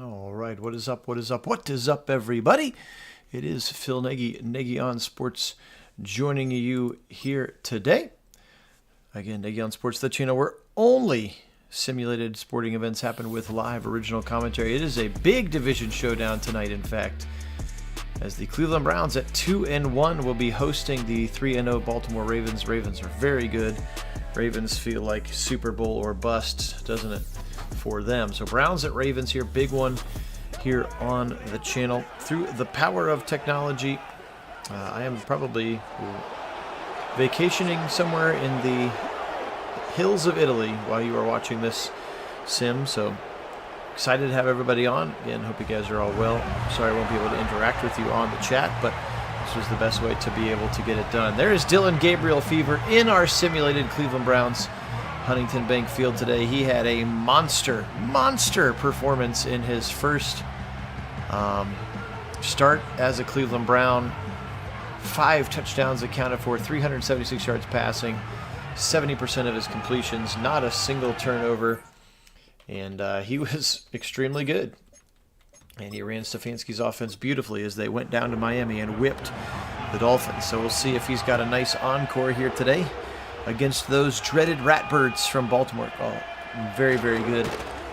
All right, what is up, what is up, what is up, everybody? It is Phil Nagy, Nagy on Sports, joining you here today. Again, Nagy on Sports, the channel where only simulated sporting events happen with live original commentary. It is a big division showdown tonight, in fact, as the Cleveland Browns at 2-1 will be hosting the 3-0 Baltimore Ravens. Ravens are very good. Ravens feel like Super Bowl or bust, doesn't it, for them? So Browns at Ravens here, big one here on the channel. Through the power of technology, I am probably vacationing somewhere in the hills of Italy while you are watching this sim. So excited to have everybody on. Again, hope you guys are all well. Sorry I won't be able to interact with you on the chat, but this was the best way to be able to get it done. There is Dillon Gabriel fever in our simulated Cleveland Browns Huntington Bank Field today. He had a monster performance in his first start as a Cleveland Brown. 5 touchdowns accounted for, 376 yards passing, 70% of his completions, not a single turnover, and he was extremely good. And he ran Stefanski's offense beautifully as they went down to Miami and whipped the Dolphins. So we'll see if he's got a nice encore here today against those dreaded Ratbirds from Baltimore. Oh, very, very good.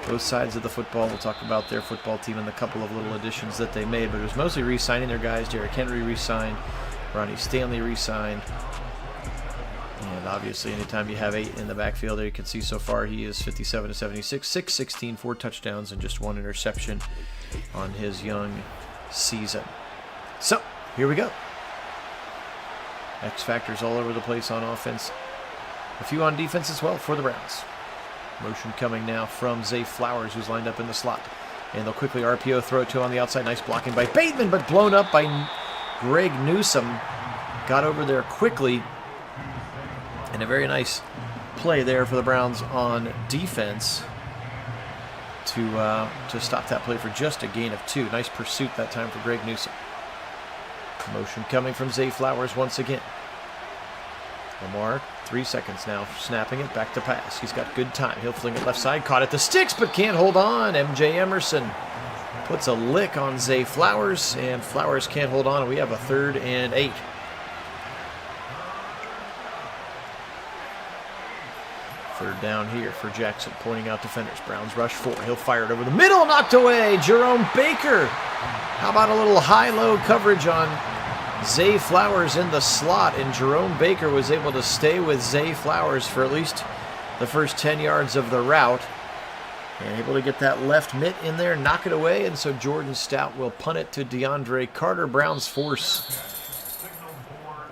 Both sides of the football. We'll talk about their football team and the couple of little additions that they made, but it was mostly re-signing their guys. Derrick Henry re-signed, Ronnie Stanley re-signed, and obviously anytime you have 8 in the backfield there, you can see so far he is 57 to 76, 616, 4 touchdowns, and just 1 interception on his young season. So, here we go. X factors all over the place on offense. A few on defense as well for the Browns. Motion coming now from Zay Flowers, who's lined up in the slot. And they'll quickly RPO, throw it to him on the outside. Nice blocking by Bateman, but blown up by Greg Newsome. Got over there quickly. And a very nice play there for the Browns on defense to stop that play for just a gain of 2. Nice pursuit that time for Greg Newsome. Motion coming from Zay Flowers once again. Lamar, 3 seconds now, snapping it back to pass. He's got good time. He'll fling it left side, caught at the sticks, but can't hold on. MJ Emerson puts a lick on Zay Flowers, and Flowers can't hold on, and we have a 3rd and 8. Third down here for Jackson, pointing out defenders. Browns rush 4. He'll fire it over the middle, knocked away. Jerome Baker. How about a little high-low coverage on Zay Flowers in the slot, and Jerome Baker was able to stay with Zay Flowers for at least the first 10 yards of the route, and able to get that left mitt in there, knock it away, and so Jordan Stout will punt it to DeAndre Carter. Browns force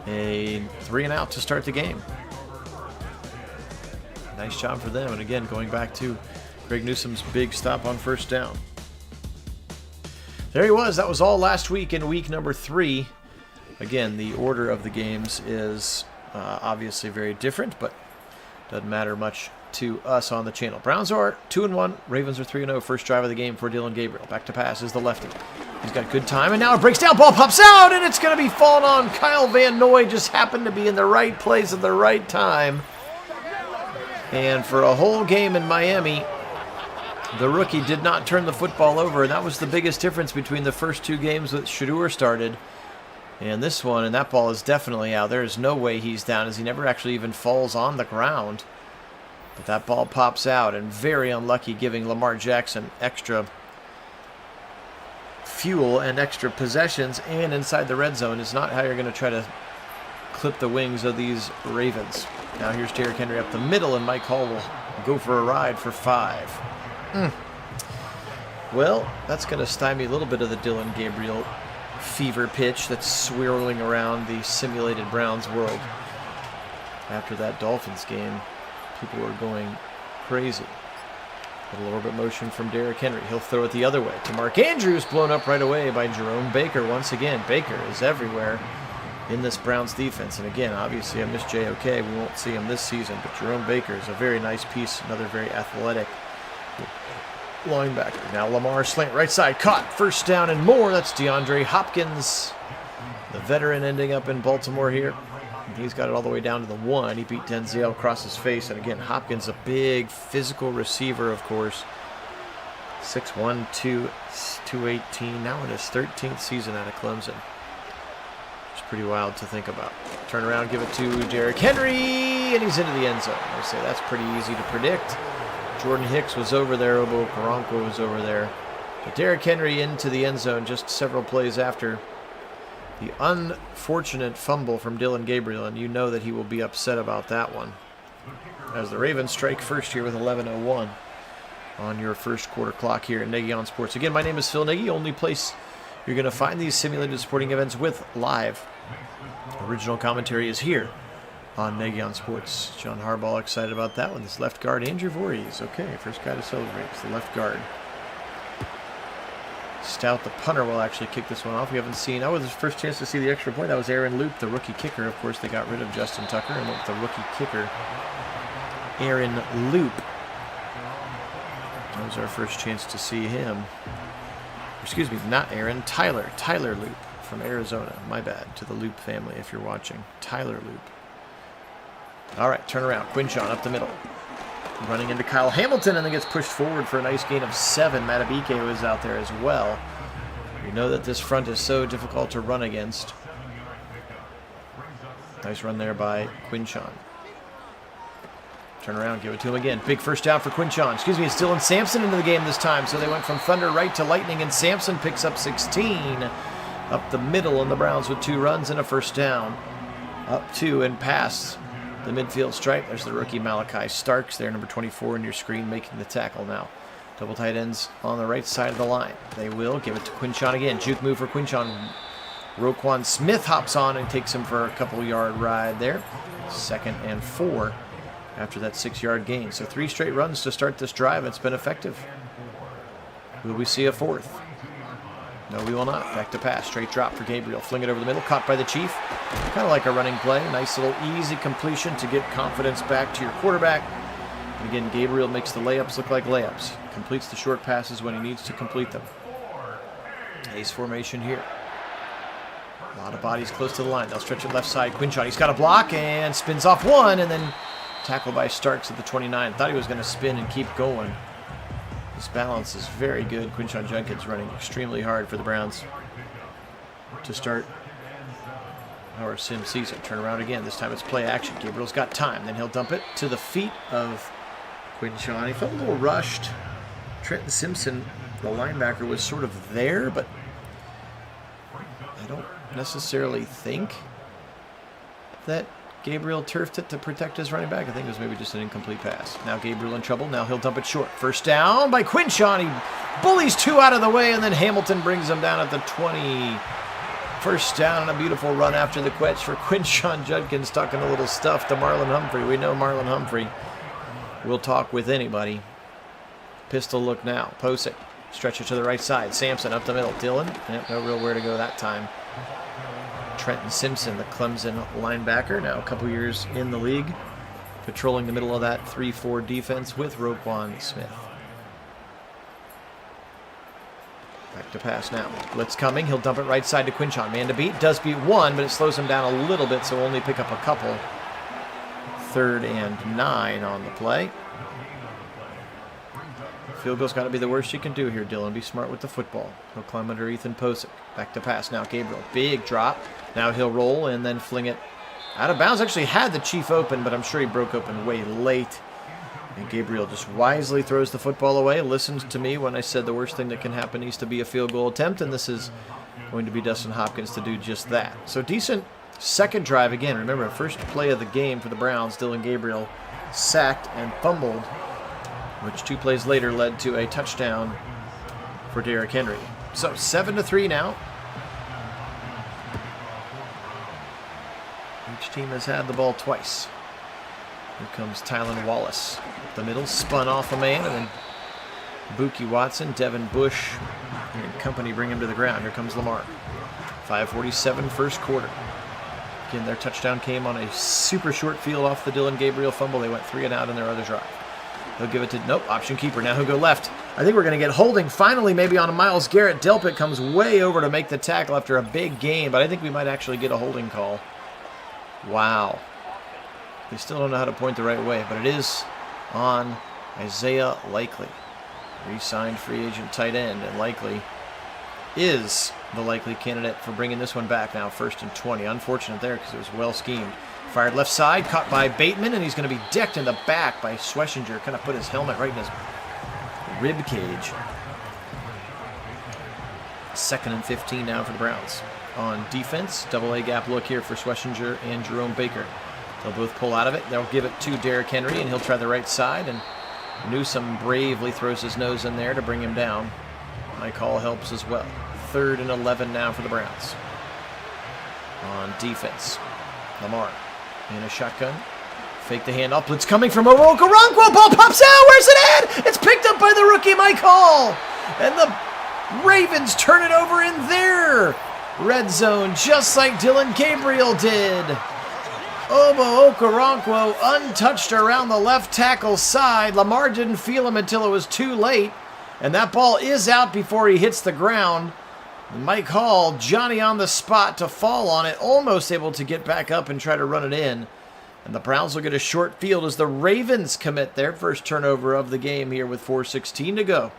a 3-and-out to start the game. Nice job for them, and again, going back to Greg Newsome's big stop on first down. There he was. That was all last week in week number 3. Again, the order of the games is obviously very different, but doesn't matter much to us on the channel. Browns are 2-1. Ravens are 3-0. First drive of the game for Dillon Gabriel. Back to pass is the lefty. He's got good time, and now it breaks down. Ball pops out, and it's going to be falling on. Kyle Van Noy just happened to be in the right place at the right time. And for a whole game in Miami, the rookie did not turn the football over, and that was the biggest difference between the first 2 games that Shedeur started and this one, and that ball is definitely out. There is no way he's down, as he never actually even falls on the ground. But that ball pops out, and very unlucky, giving Lamar Jackson extra fuel and extra possessions, and inside the red zone is not how you're going to try to clip the wings of these Ravens. Now here's Derrick Henry up the middle, and Mike Hall will go for a ride for 5. Well, that's going to stymie a little bit of the Dillon Gabriel fever pitch that's swirling around the simulated Browns world. After that Dolphins game, people were going crazy. Little orbit motion from Derrick Henry. He'll throw it the other way to Mark Andrews, blown up right away by Jerome Baker. Once again, Baker is everywhere in this Browns defense. And again, obviously I miss JOK. We won't see him this season, but Jerome Baker is a very nice piece, another very athletic linebacker. Now Lamar slant right side, caught, first down and more. That's DeAndre Hopkins, the veteran, ending up in Baltimore here. He's got it all the way down to the 1. He beat Denzel across his face. And again, Hopkins, a big physical receiver, of course. 6'1", 218. Now in his 13th season out of Clemson. It's pretty wild to think about. Turn around, give it to Derrick Henry, and he's into the end zone. I say that's pretty easy to predict. Jordan Hicks was over there. Obo Karanko was over there. But Derrick Henry into the end zone just several plays after the unfortunate fumble from Dillon Gabriel, and you know that he will be upset about that one. As the Ravens strike first here with 11:01 on your first quarter clock here at Nagy on Sports. Again, my name is Phil Nagy. Only place you're going to find these simulated sporting events with live original commentary is here on Nagy on Sports. John Harbaugh excited about that one. This left guard, Andrew Voorhees. Okay, first guy to celebrate. It's the left guard. Stout, the punter, will actually kick this one off. We haven't seen... Oh, this first chance to see the extra point. That was Aaron Loop, the rookie kicker. Of course, they got rid of Justin Tucker and went with the rookie kicker, Aaron Loop. That was our first chance to see him. Excuse me, not Aaron, Tyler. Tyler Loop from Arizona. My bad, to the Loop family if you're watching. Tyler Loop. All right, turn around. Quinshon up the middle. Running into Kyle Hamilton and then gets pushed forward for a nice gain of 7. Matabike was out there as well. We know that this front is so difficult to run against. Nice run there by Quinshon. Turn around, give it to him again. Big first down for Quinshon. Excuse me, it's Dylan Sampson into the game this time. So they went from thunder right to lightning, and Sampson picks up 16. Up the middle, and the Browns with 2 runs and a first down. Up 2 and past the midfield stripe. There's the rookie Malachi Starks there, number 24 in your screen, making the tackle now. Double tight ends on the right side of the line. They will give it to Quinshon again. Juke move for Quinshon. Roquan Smith hops on and takes him for a couple-yard ride there. 2nd and 4 after that 6-yard gain. So 3 straight runs to start this drive. It's been effective. Will we see a 4th? No, we will not. Back to pass. Straight drop for Gabriel. Fling it over the middle. Caught by the Chief. Kind of like a running play. Nice little easy completion to get confidence back to your quarterback. And again, Gabriel makes the layups look like layups. Completes the short passes when he needs to complete them. Ace formation here. A lot of bodies close to the line. They'll stretch it left side. Quinshon, he's got a block and spins off one, and then tackled by Starks at the 29. Thought he was going to spin and keep going. His balance is very good. Quinshon Judkins running extremely hard for the Browns to start our sim season. Turn around again. This time it's play action. Gabriel's got time. Then he'll dump it to the feet of Quinshon. He felt a little rushed. Trenton Simpson, the linebacker, was sort of there, but I don't necessarily think that Gabriel turfed it to protect his running back. I think it was maybe just an incomplete pass. Now Gabriel in trouble. Now he'll dump it short. First down by Quinshon. He bullies 2 out of the way, and then Hamilton brings him down at the 20. First down and a beautiful run after the catch for Quinshon Judkins, talking a little stuff to Marlon Humphrey. We know Marlon Humphrey will talk with anybody. Pistol look now. Posick. Stretch it to the right side. Sampson up the middle. Dillon. No real where to go that time. Trenton Simpson, the Clemson linebacker, now a couple years in the league, patrolling the middle of that 3-4 defense with Roquan Smith. Back to pass now. Blitz coming. He'll dump it right side to Quinshon. Man to beat. Does beat 1, but it slows him down a little bit, so only pick up a couple. 3rd and 9 on the play. Field goal's got to be the worst you can do here, Dillon. Be smart with the football. He'll climb under Ethan Posick. Back to pass now. Gabriel. Big drop. Now he'll roll and then fling it out of bounds. Actually had the Chief open, but I'm sure he broke open way late. And Gabriel just wisely throws the football away. Listened to me when I said the worst thing that can happen needs to be a field goal attempt, and this is going to be Dustin Hopkins to do just that. So decent second drive again. Remember, first play of the game for the Browns, Dillon Gabriel sacked and fumbled, which 2 plays later led to a touchdown for Derrick Henry. So 7-3 now. Each team has had the ball twice. Here comes Tylan Wallace. Up the middle, spun off a man, and then Buki Watson, Devin Bush, and company bring him to the ground. Here comes Lamar. 5:47 first quarter. Again, their touchdown came on a super short field off the Dillon Gabriel fumble. They went 3 and out in their other drive. He'll give it to, nope, option keeper. Now he'll go left. I think we're going to get holding finally maybe on a Myles Garrett. Delpit comes way over to make the tackle after a big gain, but I think we might actually get a holding call. Wow. They still don't know how to point the right way, but it is on Isaiah Likely. re-signed free agent tight end, and likely is the likely candidate for bringing this one back now. 1st and 20. Unfortunate there because it was well schemed. Fired left side, caught by Bateman, and he's going to be decked in the back by Schlesinger. Kind of put his helmet right in his rib cage. 2nd and 15 now for the Browns. On defense, double A gap look here for Schlesinger and Jerome Baker. They'll both pull out of it. They'll give it to Derrick Henry, and he'll try the right side, and Newsome bravely throws his nose in there to bring him down. Mike Hall helps as well. 3rd and 11 now for the Browns. On defense, Lamar in a shotgun. Fake the handoff. Blitz coming from over Okoronkwo. Ball pops out. Where's it at? It's picked up by the rookie Mike Hall. And the Ravens turn it over in their red zone, just like Dylan Gabriel did. Obo Okoronkwo untouched around the left tackle side. Lamar didn't feel him until it was too late. And that ball is out before he hits the ground. Mike Hall, Johnny on the spot to fall on it, almost able to get back up and try to run it in. And the Browns will get a short field as the Ravens commit their first turnover of the game here with 4:16 to go.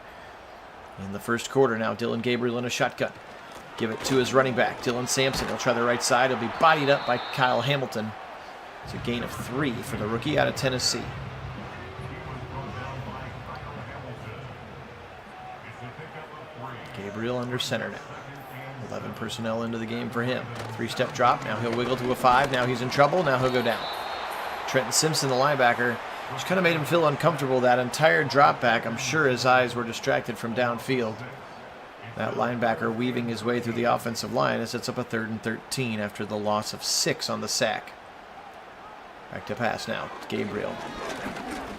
In the first quarter now, Dylan Gabriel in a shotgun. Give it to his running back, Dylan Sampson. He'll try the right side. He'll be bodied up by Kyle Hamilton. It's a gain of 3 for the rookie out of Tennessee. Gabriel under center now. 11 personnel into the game for him. 3-step drop. Now he'll wiggle to a 5. Now he's in trouble. Now he'll go down. Trenton Simpson, the linebacker, just kind of made him feel uncomfortable that entire drop back. I'm sure his eyes were distracted from downfield. That linebacker weaving his way through the offensive line. It sets up a 3rd and 13 after the loss of 6 on the sack. Back to pass now. Gabriel.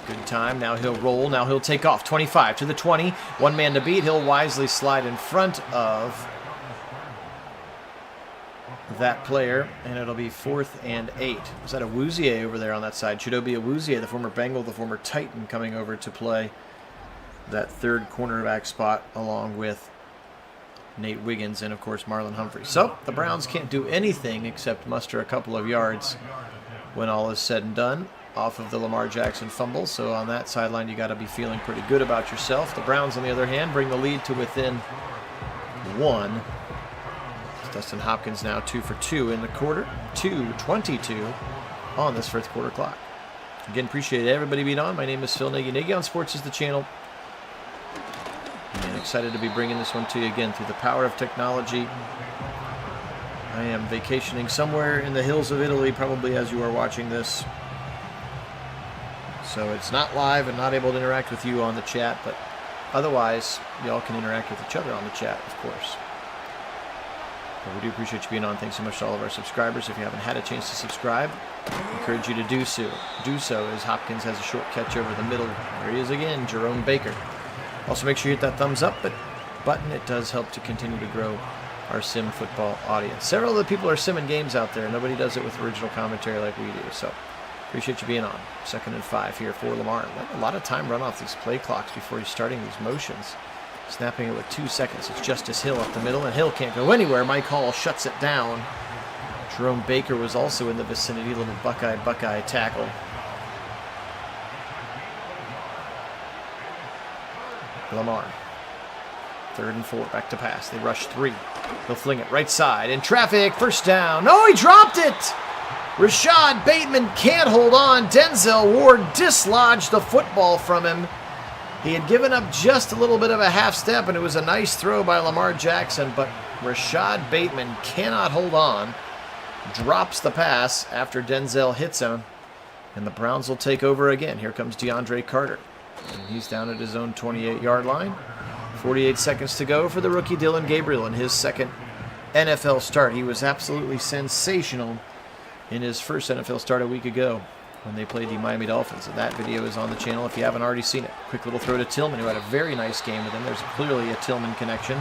Good time. Now he'll roll. Now he'll take off. 25 to the 20. One man to beat. He'll wisely slide in front of that player, and it'll be 4th and 8. Was that Awuzie over there on that side? Chidobe Awuzie, the former Bengal, the former Titan, coming over to play that 3rd cornerback spot along with Nate Wiggins and, of course, Marlon Humphrey. So the Browns can't do anything except muster a couple of yards when all is said and done off of the Lamar Jackson fumble. So on that sideline, you got to be feeling pretty good about yourself. The Browns, on the other hand, bring the lead to within 1. Dustin Hopkins now 2 for 2 in the quarter. 2:22 on this 1st quarter clock. Again, appreciate everybody being on. My name is Phil Nagy. Nagy on Sports is the channel. And excited to be bringing this one to you again through the power of technology. I am vacationing somewhere in the hills of Italy, probably as you are watching this. So it's not live and not able to interact with you on the chat, but otherwise, y'all can interact with each other on the chat, of course. But we do appreciate you being on. Thanks so much to all of our subscribers. If you haven't had a chance to subscribe, I encourage you to do so. As Hopkins has a short catch over the middle. There he is again, Jerome Baker. Also, make sure you hit that thumbs up button. It does help to continue to grow our sim football audience. Several of the people are simming games out there. Nobody does it with original commentary like we do. So appreciate you being on. 2nd and 5 here for Lamar. Let a lot of time run off these play clocks before he's starting these motions. Snapping it with 2 seconds. It's Justice Hill up the middle, and Hill can't go anywhere. Mike Hall shuts it down. Jerome Baker was also in the vicinity. Little Buckeye tackle. Lamar. 3rd and 4. Back to pass. They rush 3. He'll fling it right side. In traffic. 1st down. No, he dropped it. Rashad Bateman can't hold on. Denzel Ward dislodged the football from him. He had given up just a little bit of a half step, and it was a nice throw by Lamar Jackson, but Rashad Bateman cannot hold on. Drops the pass after Denzel hits him, and the Browns will take over again. Here comes DeAndre Carter, and he's down at his own 28-yard line. 48 seconds to go for the rookie Dylan Gabriel in his 2nd NFL start. He was absolutely sensational in his first NFL start a week ago when they played the Miami Dolphins, and that video is on the channel if you haven't already seen it. Quick little throw to Tillman, who had a very nice game with him. There's clearly a Tillman connection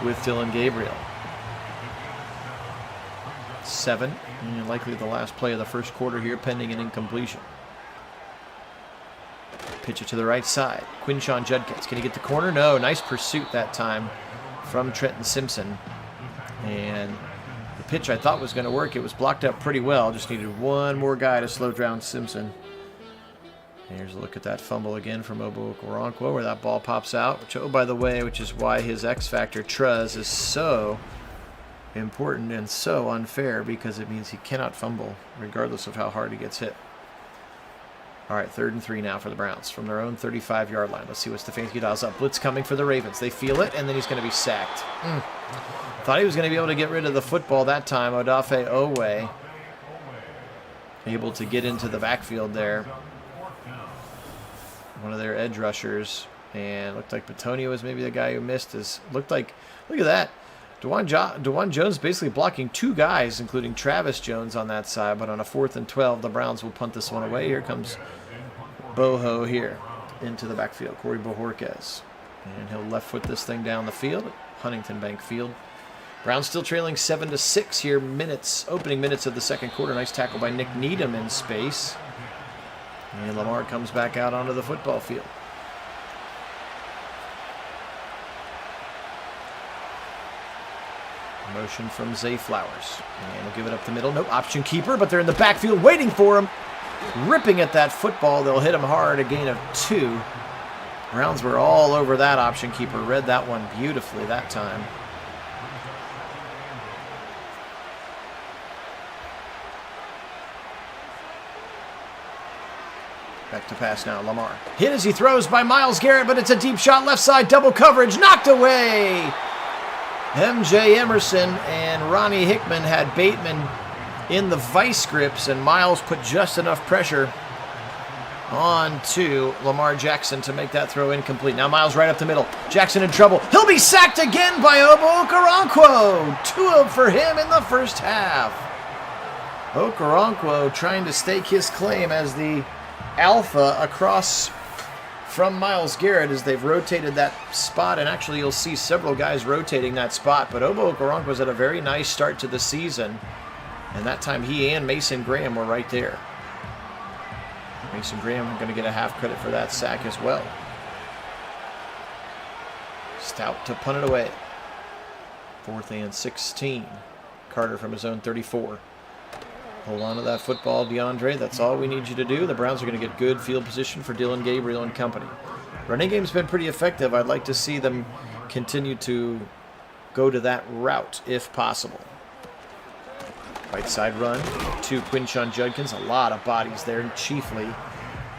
with Dylan Gabriel. 7, and likely the last play of the first quarter here, pending an incompletion. Pitch it to the right side. Quinshon Judkins, can he get the corner? No, nice pursuit that time from Trenton Simpson. And the pitch I thought was going to work. It was blocked up pretty well. Just needed one more guy to slow down Simpson. Here's a look at that fumble again from Obo Okoronkwo, where that ball pops out. Which, oh, by the way, which is why his X Factor Truz is so important and so unfair, because it means he cannot fumble regardless of how hard he gets hit. All right, 3rd and 3 now for the Browns from their own 35-yard line. Let's see what Stefanski dials up. Blitz coming for the Ravens. They feel it, and then he's going to be sacked. Thought he was going to be able to get rid of the football that time. Odafe Owe able to get into the backfield there. One of their edge rushers, and looked like Petonio was maybe the guy who missed. Look at that. DeJuan Jones basically blocking 2 guys, including Travis Jones on that side, but on a 4th and 12, the Browns will punt this one away. Here comes Boho here into the backfield, Corey Bojorquez. And he'll left foot this thing down the field at Huntington Bank Field. Browns still trailing 7-6 here, opening minutes of the second quarter. Nice tackle by Nick Needham in space. And Lamar comes back out onto the football field. Motion from Zay Flowers. And he'll give it up the middle. No option keeper, but they're in the backfield waiting for him. Ripping at that football. They'll hit him hard, a gain of 2. Browns were all over that option keeper. Read that one beautifully that time. Back to pass now, Lamar. Hit as he throws by Myles Garrett, but it's a deep shot left side, double coverage, knocked away. MJ Emerson and Ronnie Hickman had Bateman in the vice grips, and Myles put just enough pressure on to Lamar Jackson to make that throw incomplete. Now Myles right up the middle. Jackson in trouble. He'll be sacked again by Obo Okoronkwo. 2 for him in the first half. Okoronkwo trying to stake his claim as the alpha across from Myles Garrett as they've rotated that spot, and actually you'll see several guys rotating that spot, but Obo Okoronkwo was at a very nice start to the season, and that time he and Mason Graham were right there. Mason Graham going to get a half credit for that sack as well. Stout to punt it away. 4th and 16. Carter from his own 34. Hold on to that football, DeAndre. That's all we need you to do. The Browns are going to get good field position for Dylan Gabriel and company. Running game's been pretty effective. I'd like to see them continue to go to that route if possible. Right side run to Quinshon Judkins. A lot of bodies there, and chiefly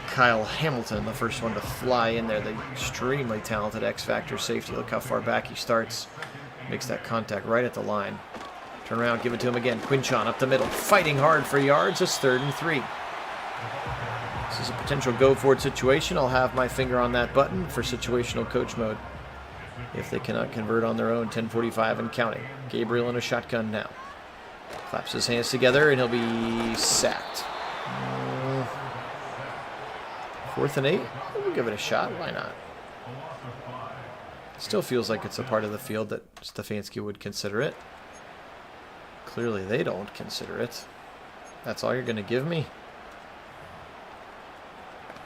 Kyle Hamilton, the first one to fly in there. The extremely talented X-Factor safety. Look how far back he starts. Makes that contact right at the line. Turn around, give it to him again. Quinshon up the middle, fighting hard for yards. It's 3rd and 3. This is a potential go-for-it situation. I'll have my finger on that button for situational coach mode. If they cannot convert on their own, 10:45 and counting. Gabriel in a shotgun now. Claps his hands together, and he'll be sacked. 4th and 8. We'll give it a shot. Why not? Still feels like it's a part of the field that Stefanski would consider it. Clearly they don't consider it. That's all you're going to give me?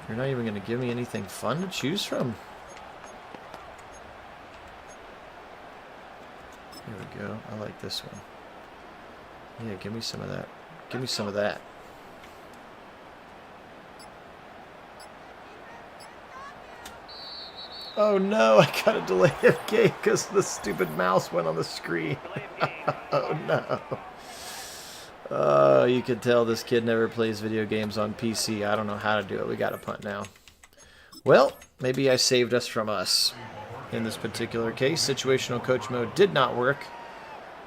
You're not even going to give me anything fun to choose from? Here we go. I like this one. Yeah, give me some of that. Give me some of that. Oh no, I got a delay of game because the stupid mouse went on the screen. Oh no. Oh, you could tell this kid never plays video games on PC. I don't know how to do it. We got a punt now. Well, maybe I saved us from us. In this particular case, situational coach mode did not work.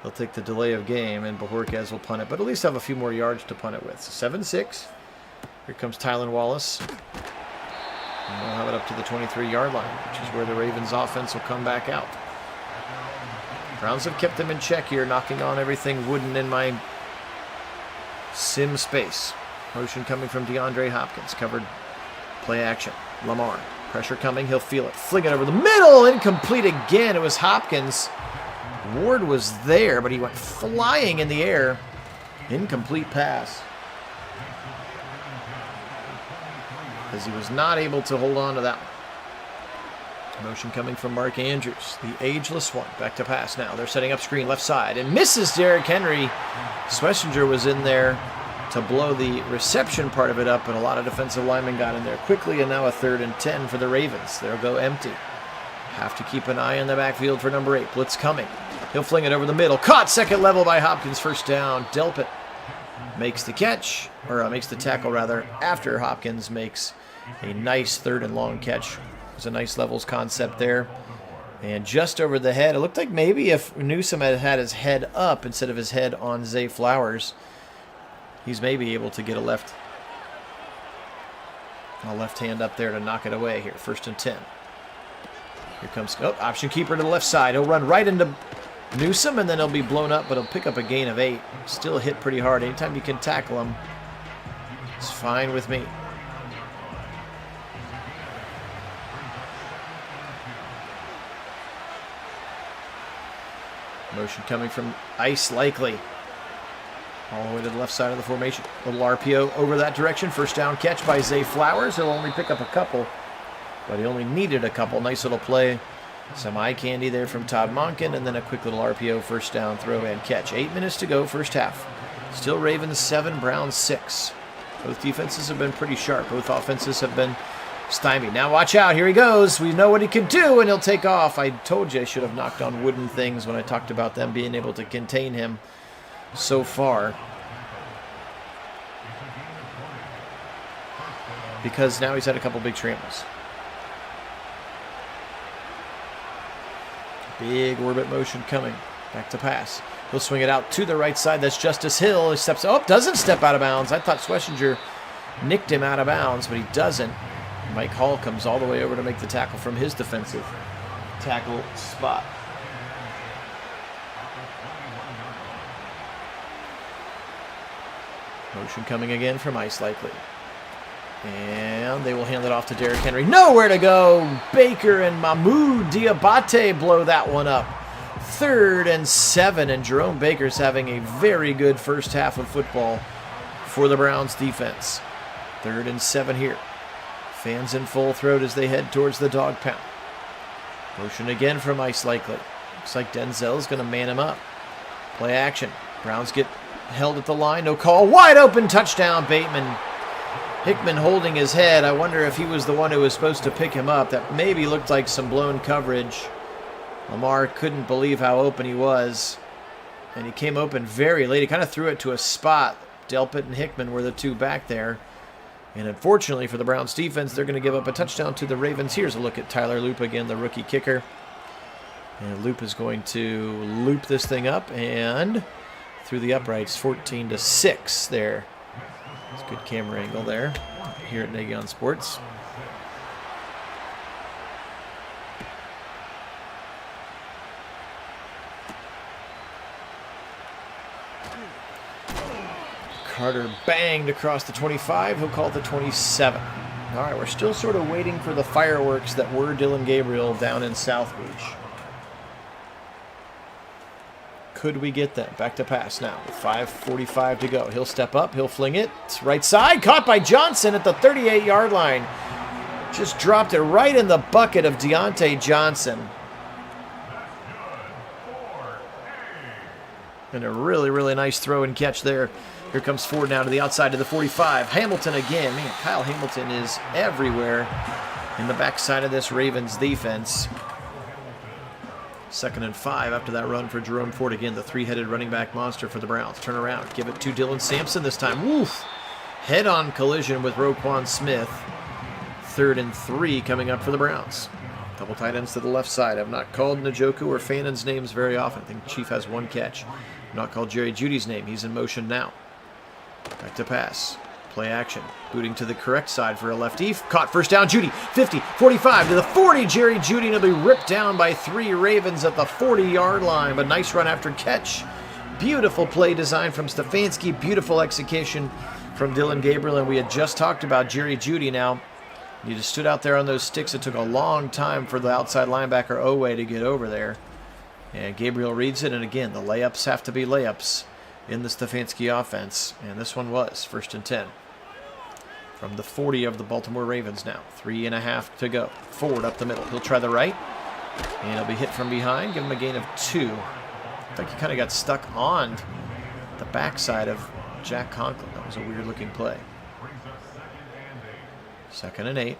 They'll take the delay of game, and Bojorquez will punt it, but at least have a few more yards to punt it with. 7-6. Here comes Tylan Wallace. And we'll have it up to the 23-yard line, which is where the Ravens offense will come back out. Browns have kept them in check here, knocking on everything wooden in my sim space. Motion coming from DeAndre Hopkins. Covered play action. Lamar. Pressure coming. He'll feel it. Fling it over the middle. Incomplete again. It was Hopkins. Ward was there, but he went flying in the air. Incomplete pass. Because he was not able to hold on to that one. Motion coming from Mark Andrews, the ageless one. Back to pass now. They're setting up screen left side and misses Derrick Henry. Schlesinger was in there to blow the reception part of it up, and a lot of defensive linemen got in there quickly, and now a 3rd and 10 for the Ravens. They'll go empty. Have to keep an eye on the backfield for number 8. Blitz coming. He'll fling it over the middle. Caught, second level by Hopkins. First down. Delpit makes the catch, or makes the tackle rather, after Hopkins makes a nice 3rd and long catch. It was a nice levels concept there. And just over the head, it looked like maybe if Newsome had had his head up instead of his head on Zay Flowers, he's maybe able to get a left hand up there to knock it away here. 1st and 10. Here comes option keeper to the left side. He'll run right into Newsome, and then he'll be blown up, but he'll pick up a gain of 8. Still hit pretty hard. Anytime you can tackle him, it's fine with me. Motion coming from Ice Likely. All the way to the left side of the formation. Little RPO over that direction. First down catch by Zay Flowers. He'll only pick up a couple, but he only needed a couple. Nice little play. Some eye candy there from Todd Monken, and then a quick little RPO first down throw and catch. 8 minutes to go, first half. Still Ravens 7, Browns 6. Both defenses have been pretty sharp. Both offenses have been stymied. Now watch out. Here he goes. We know what he can do, and he'll take off. I told you I should have knocked on wooden things when I talked about them being able to contain him so far. Because now he's had a couple big scrambles. Big orbit motion coming. Back to pass. He'll swing it out to the right side. That's Justice Hill. He steps. Oh, doesn't step out of bounds. I thought Schlesinger nicked him out of bounds, but he doesn't. Mike Hall comes all the way over to make the tackle from his defensive tackle spot. Motion coming again from Ice Likely. And they will hand it off to Derrick Henry. Nowhere to go. Baker and Mahmoud Diabate blow that one up. 3rd and 7, and Jerome Baker's having a very good first half of football for the Browns defense. 3rd and 7 here. Fans in full throat as they head towards the dog pound. Motion again from Ice Likely. Looks like Denzel's going to man him up. Play action. Browns get held at the line. No call. Wide open touchdown, Bateman. Hickman holding his head. I wonder if he was the one who was supposed to pick him up. That maybe looked like some blown coverage. Lamar couldn't believe how open he was. And he came open very late. He kind of threw it to a spot. Delpit and Hickman were the two back there. And unfortunately for the Browns defense, they're going to give up a touchdown to the Ravens. Here's a look at Tyler Loop again, the rookie kicker. And Loop is going to loop this thing up and through the uprights, 14-6 there. It's a good camera angle there here at Nagy on Sports. Carter banged across the 25. He'll call it the 27. All right, we're still sort of waiting for the fireworks that were Dylan Gabriel down in South Beach. Could we get them? Back to pass now with 5:45 to go. He'll step up. He'll fling it. It's right side. Caught by Johnson at the 38-yard line. Just dropped it right in the bucket of Deontay Johnson. And a really, really nice throw and catch there. Here comes Ford now to the outside to the 45. Hamilton again. Man, Kyle Hamilton is everywhere in the backside of this Ravens defense. 2nd and 5 after that run for Jerome Ford. Again, the three-headed running back monster for the Browns. Turn around. Give it to Dylan Sampson this time. Woof! Head-on collision with Roquan Smith. 3rd and 3 coming up for the Browns. Double tight ends to the left side. I've not called Njoku or Fannon's names very often. I think Chief has one catch. I've not called Jerry Jeudy's name. He's in motion now. Back to pass. Play action. Booting to the correct side for a lefty. Caught first down. Jeudy. 50, 45 to the 40. Jerry Jeudy will be ripped down by 3 Ravens at the 40-yard line. But nice run after catch. Beautiful play design from Stefanski. Beautiful execution from Dylan Gabriel. And we had just talked about Jerry Jeudy now. He just stood out there on those sticks. It took a long time for the outside linebacker Owe to get over there. And Gabriel reads it. And again, the layups have to be layups in the Stefanski offense. And this one was 1st and 10. From the 40 of the Baltimore Ravens now. 3.5 to go. Ford up the middle. He'll try the right. And he'll be hit from behind. Give him a gain of 2. I think he kind of got stuck on the backside of Jack Conklin. That was a weird-looking play. 2nd and 8.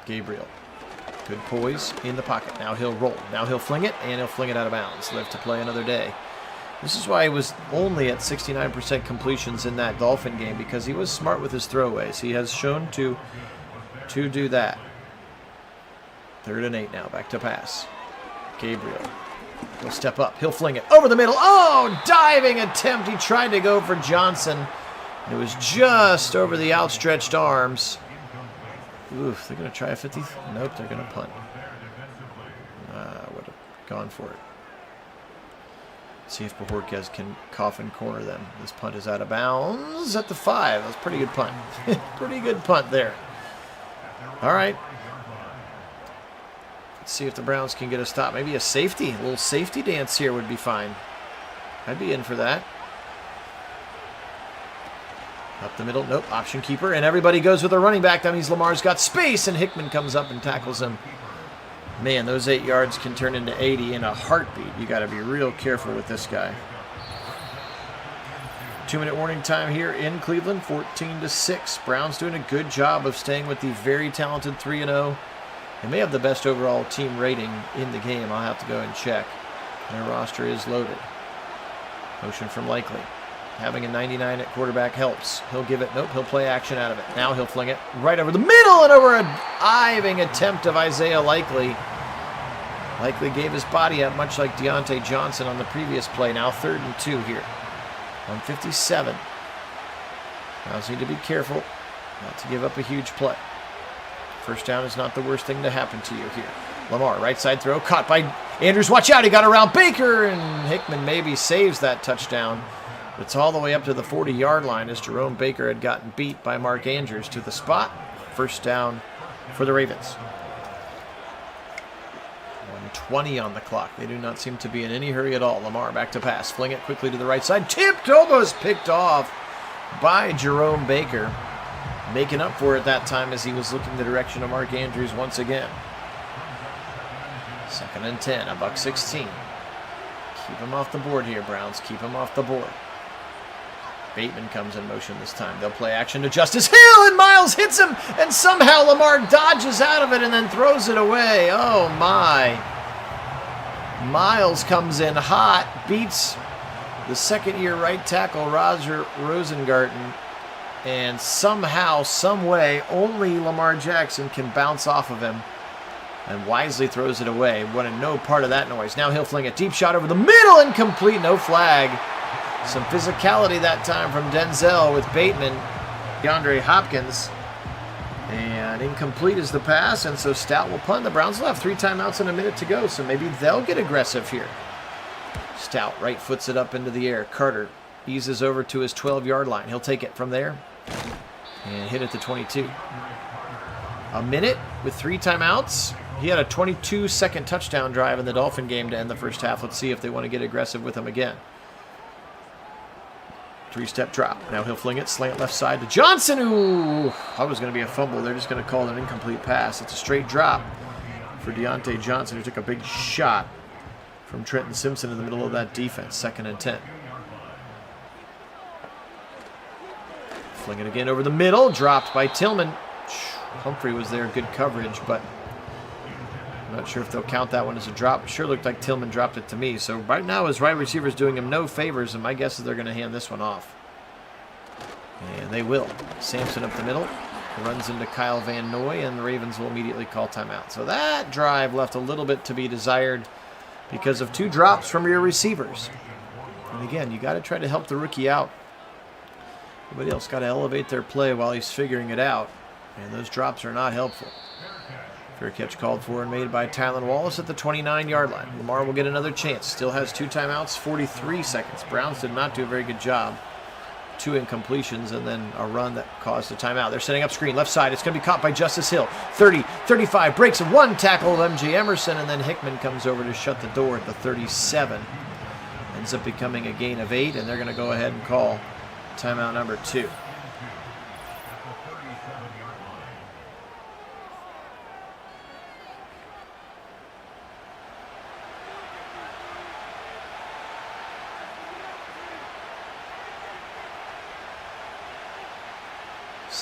Gabriel. Good poise in the pocket. Now he'll roll. Now he'll fling it, and he'll fling it out of bounds. Live to play another day. This is why he was only at 69% completions in that Dolphin game, because he was smart with his throwaways. He has shown to do that. 3rd and 8 now. Back to pass. Gabriel. He'll step up. He'll fling it over the middle. Oh, diving attempt. He tried to go for Johnson. It was just over the outstretched arms. Oof, they're going to try a 50th? Nope, they're going to punt. Would have gone for it. See if Bajorquez can coffin corner them. This punt is out of bounds at the 5. That was a pretty good punt. Pretty good punt there. All right. Let's see if the Browns can get a stop. Maybe a safety. A little safety dance here would be fine. I'd be in for that. Up the middle. Nope. Option keeper. And everybody goes with a running back. That means Lamar's got space. And Hickman comes up and tackles him. Man, those 8 yards can turn into 80 in a heartbeat. You got to be real careful with this guy. 2-minute warning time here in Cleveland. 14-6. Browns doing a good job of staying with the very talented 3-0. They may have the best overall team rating in the game. I'll have to go and check. Their roster is loaded. Motion from Likely. Having a 99 at quarterback helps. He'll give it. Nope, he'll play action out of it. Now he'll fling it right over the middle and over a diving attempt of Isaiah Likely. Likely gave his body up, much like Deontay Johnson on the previous play. Now 3rd and 2 here. On 57. Browns need to be careful not to give up a huge play. First down is not the worst thing to happen to you here. Lamar, right side throw, caught by Andrews. Watch out, he got around Baker, and Hickman maybe saves that touchdown. It's all the way up to the 40-yard line as Jerome Baker had gotten beat by Mark Andrews to the spot. First down for the Ravens. 1:20 on the clock. They do not seem to be in any hurry at all. Lamar back to pass. Fling it quickly to the right side. Tipped, almost picked off by Jerome Baker. Making up for it that time as he was looking the direction of Mark Andrews once again. 2nd and 10, $1.16. Keep him off the board here, Browns. Keep him off the board. Bateman comes in motion this time. They'll play action to Justice Hill, and Miles hits him, and somehow Lamar dodges out of it and then throws it away. Oh, my. Miles comes in hot, beats the second-year right tackle, Roger Rosengarten, and somehow, some way, only Lamar Jackson can bounce off of him and wisely throws it away. Wanted no part of that noise. Now he'll fling a deep shot over the middle, incomplete, no flag. Some physicality that time from Denzel with Bateman, DeAndre Hopkins. And incomplete is the pass, and so Stout will punt. The Browns will have 3 timeouts and a minute to go, so maybe they'll get aggressive here. Stout right foots it up into the air. Carter eases over to his 12-yard line. He'll take it from there and hit at the 22. A minute with 3 timeouts. He had a 22-second touchdown drive in the Dolphin game to end the first half. Let's see if they want to get aggressive with him again. 3-step drop. Now he'll fling it, slant left side to Johnson. Ooh, I was going to be a fumble. They're just going to call it an incomplete pass. It's a straight drop for Deontay Johnson, who took a big shot from Trenton Simpson in the middle of that defense. 2nd and 10. Fling it again over the middle. Dropped by Tillman. Humphrey was there. Good coverage, but I'm not sure if they'll count that one as a drop. It sure looked like Tillman dropped it to me. So right now his right receiver is doing him no favors, and my guess is they're going to hand this one off. And they will. Sampson up the middle. Runs into Kyle Van Noy, and the Ravens will immediately call timeout. So that drive left a little bit to be desired because of 2 drops from your receivers. And again, you got to try to help the rookie out. Everybody else got to elevate their play while he's figuring it out. And those drops are not helpful. Fair catch called for and made by Tylan Wallace at the 29-yard line. Lamar will get another chance. Still has 2 timeouts, 43 seconds. Browns did not do a very good job. 2 incompletions and then a run that caused a timeout. They're setting up screen. Left side. It's going to be caught by Justice Hill. 30, 35. Breaks 1 tackle of MJ Emerson, and then Hickman comes over to shut the door at the 37. Ends up becoming a gain of 8, and they're going to go ahead and call timeout number 2.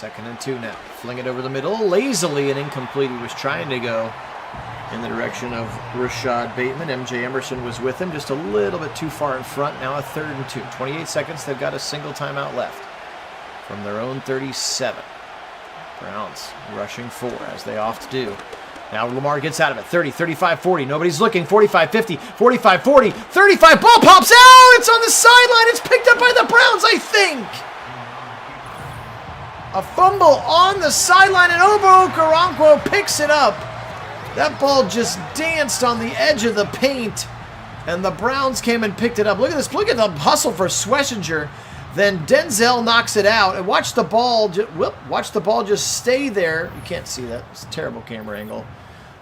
2nd and 2 now. Fling it over the middle, lazily and incomplete. He was trying to go in the direction of Rashad Bateman. MJ Emerson was with him, just a little bit too far in front. Now a 3rd and 2. 28 seconds, they've got a single timeout left from their own 37. Browns rushing 4, as they oft do. Now Lamar gets out of it. 30, 35, 40. Nobody's looking. 45, 50, 45, 40, 35. Ball pops out! It's on the sideline. It's picked up by the Browns, I think. A fumble on the sideline, and Obo Okoronkwo picks it up. That ball just danced on the edge of the paint, and the Browns came and picked it up. Look at this. Look at the hustle for Schlesinger. Then Denzel knocks it out, and watch the ball just stay there. You can't see that. It's a terrible camera angle.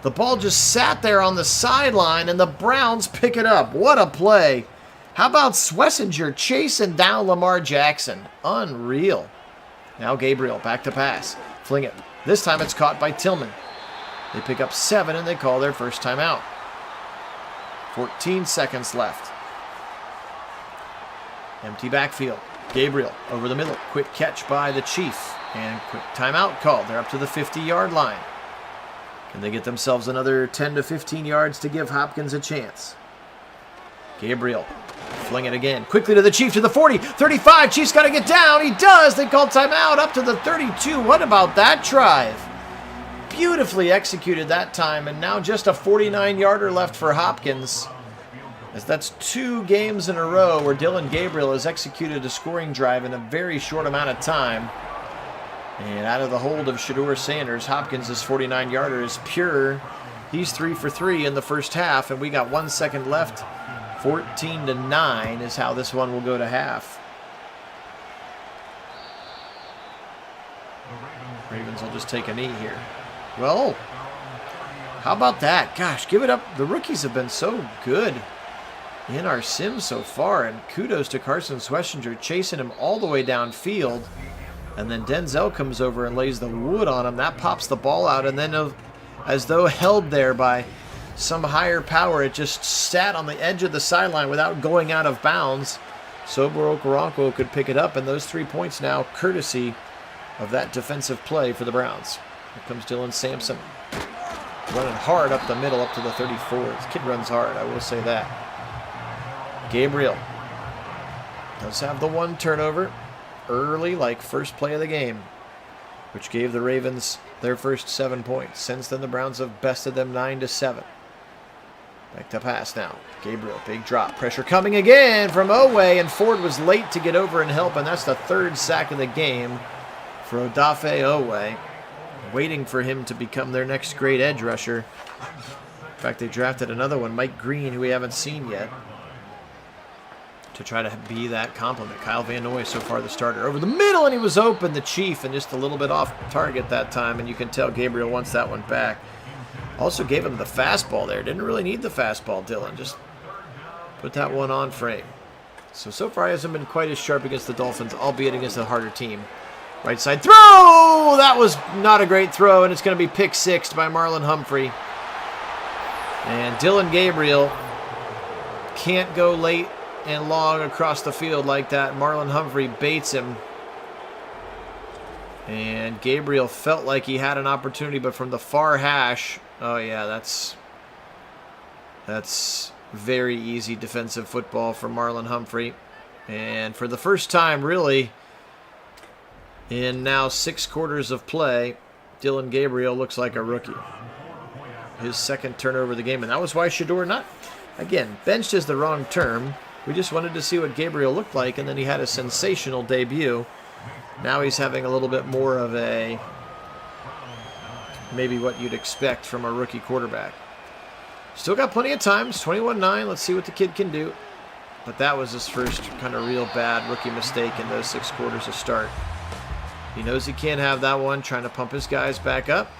The ball just sat there on the sideline, and the Browns pick it up. What a play. How about Schlesinger chasing down Lamar Jackson? Unreal. Now Gabriel back to pass. Fling it. This time it's caught by Tillman. They pick up 7, and they call their first timeout. 14 seconds left. Empty backfield. Gabriel over the middle. Quick catch by the Chief. And quick timeout called. They're up to the 50-yard line. Can they get themselves another 10 to 15 yards to give Hopkins a chance? Gabriel, fling it again. Quickly to the Chief, to the 40, 35. Chief's got to get down. He does. They call timeout up to the 32. What about that drive? Beautifully executed that time. And now just a 49-yarder left for Hopkins. As that's 2 games in a row where Dillon Gabriel has executed a scoring drive in a very short amount of time. And out of the hold of Shedeur Sanders, Hopkins' 49-yarder is pure. He's 3 for 3 in the first half, and we got 1 second left. 14-9 is how this one will go to half. Ravens will just take a knee here. Well, how about that? Gosh, give it up. The rookies have been so good in our sim so far, and kudos to Carson Schlesinger chasing him all the way downfield. And then Denzel comes over and lays the wood on him. That pops the ball out, and then as though held there by some higher power, it just sat on the edge of the sideline without going out of bounds. Sober Okoronkwo could pick it up, and those 3 points now courtesy of that defensive play for the Browns. Here comes Dylan Sampson. Running hard up the middle, up to the 34. This kid runs hard, I will say that. Gabriel does have the 1 turnover early, like first play of the game, which gave the Ravens their first 7 points. Since then, the Browns have bested them 9-7. Back to pass now. Gabriel, big drop. Pressure coming again from Owe, and Ford was late to get over and help, and that's the 3rd sack of the game for Odafe Owe. Waiting for him to become their next great edge rusher. In fact, they drafted another one, Mike Green, who we haven't seen yet, to try to be that complement. Kyle Van Noy, so far the starter. Over the middle, and he was open, the Chief, and just a little bit off target that time, and you can tell Gabriel wants that one back. Also gave him the fastball there. Didn't really need the fastball, Dylan. Just put that one on frame. So far he hasn't been quite as sharp against the Dolphins, albeit against a harder team. Right side throw! That was not a great throw, and it's going to be pick 6 by Marlon Humphrey. And Dillon Gabriel can't go late and long across the field like that. Marlon Humphrey baits him. And Gabriel felt like he had an opportunity, but from the far hash, oh yeah, that's very easy defensive football for Marlon Humphrey. And for the first time, really, in now 6 quarters of play, Dillon Gabriel looks like a rookie. His 2nd turnover of the game, and that was why Shedeur, not, again, benched is the wrong term. We just wanted to see what Gabriel looked like, and then he had a sensational debut. Now he's having a little bit more of a, maybe what you'd expect from a rookie quarterback. Still got plenty of time. It's 21-9. Let's see what the kid can do. But that was his first kind of real bad rookie mistake in those 6 quarters of start. He knows he can't have that one, trying to pump his guys back up.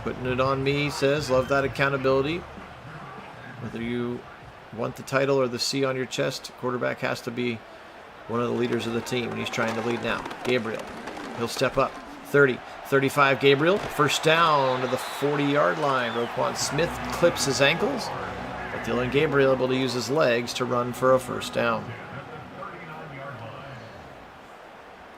Putting it on me, he says. Love that accountability. Whether you want the title or the C on your chest, quarterback has to be one of the leaders of the team, and he's trying to lead now. Gabriel, he'll step up. 30, 35, Gabriel. First down to the 40-yard line. Roquan Smith clips his ankles, but Dillon Gabriel able to use his legs to run for a first down.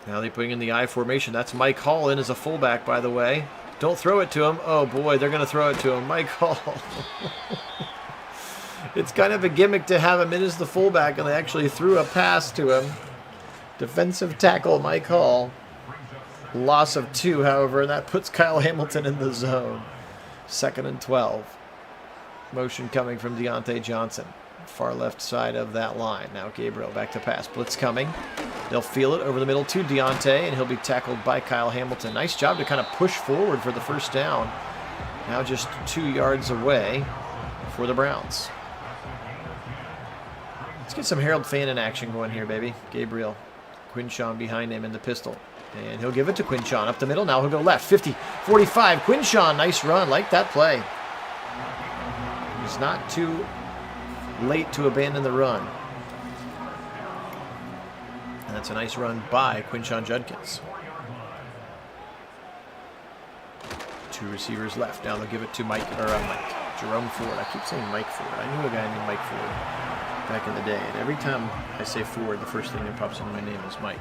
Now they're putting in the I formation. That's Mike Hall in as a fullback, by the way. Don't throw it to him. Oh, boy, they're going to throw it to him. Mike Hall. It's kind of a gimmick to have him in as the fullback, and they actually threw a pass to him. Defensive tackle, Mike Hall. Loss of 2, however, and that puts Kyle Hamilton in the zone. 2nd and 12. Motion coming from Deontay Johnson. Far left side of that line. Now Gabriel back to pass. Blitz coming. They'll feel it over the middle to Deontay, and he'll be tackled by Kyle Hamilton. Nice job to kind of push forward for the first down. Now just 2 yards away for the Browns. Let's get some Harold Fannin action going here, baby. Gabriel. Quinshawn behind him in the pistol. And he'll give it to Quinshawn up the middle. Now he'll go left. 50, 45. Quinshawn, nice run. Like that play. He's not too late to abandon the run. And that's a nice run by Quinshawn Judkins. 2 receivers left. Now they'll give it to Jerome Ford. I keep saying Mike Ford. I knew a guy named Mike Ford back in the day. And every time I say Ford, the first thing that pops into my name is Mike.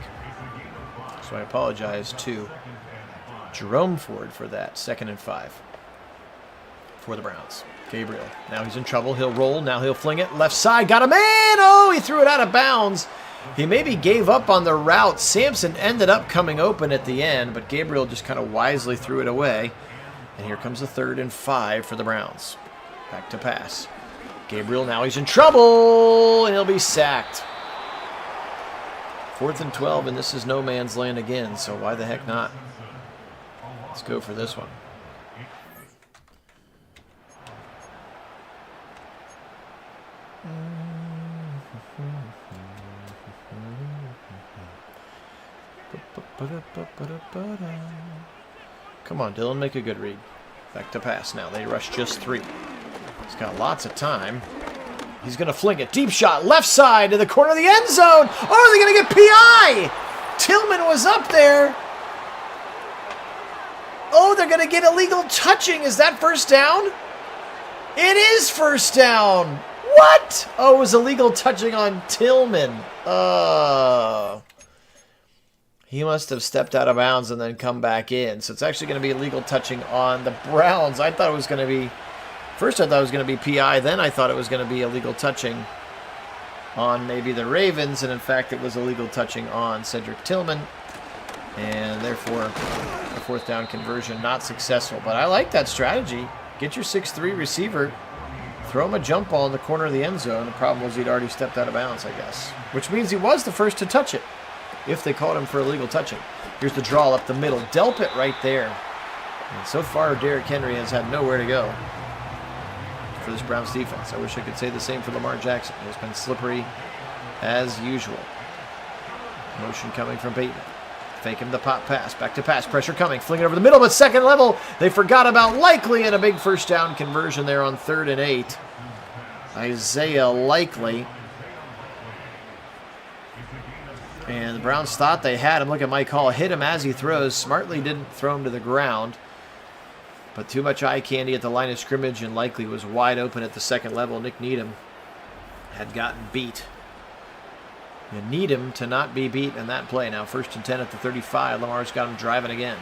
So I apologize to Jerome Ford for that. 2nd and 5 for the Browns. Gabriel. Now he's in trouble. He'll roll. Now he'll fling it. Left side. Got a man. Oh, he threw it out of bounds. He maybe gave up on the route. Sampson ended up coming open at the end, but Gabriel just kind of wisely threw it away. And here comes the 3rd and 5 for the Browns. Back to pass. Gabriel, now he's in trouble, and he'll be sacked. 4th and 12, and this is no man's land again, so why the heck not? Let's go for this one. Come on, Dylan, make a good read. Back to pass now. They rush just 3. He's got lots of time. He's going to fling it. Deep shot, left side to the corner of the end zone. Oh, they're going to get PI. Tillman was up there. Oh, they're going to get illegal touching. Is that first down? It is first down. What? Oh, it was illegal touching on Tillman. He must have stepped out of bounds and then come back in. So it's actually going to be illegal touching on the Browns. I thought it was going to be... First I thought it was going to be PI. Then I thought it was going to be illegal touching on maybe the Ravens. And in fact, it was illegal touching on Cedric Tillman. And therefore, a 4th down conversion not successful. But I like that strategy. Get your 6'3" receiver. Throw him a jump ball in the corner of the end zone. The problem was he'd already stepped out of bounds, I guess. Which means he was the first to touch it, if they called him for illegal touching. Here's the draw up the middle. Delpit right there. And so far, Derrick Henry has had nowhere to go for this Browns defense. I wish I could say the same for Lamar Jackson. He's been slippery as usual. Motion coming from Bateman. Fake him the pop pass. Back to pass. Pressure coming. Fling it over the middle, but second level. They forgot about Likely and a big first down conversion there on 3rd and 8. Isaiah Likely. And the Browns thought they had him. Look at Mike Hall. Hit him as he throws. Smartly didn't throw him to the ground. But too much eye candy at the line of scrimmage, and Likely was wide open at the second level. Nick Needham had gotten beat. You need him to not be beat in that play. Now 1st and 10 at the 35. Lamar's got him driving again.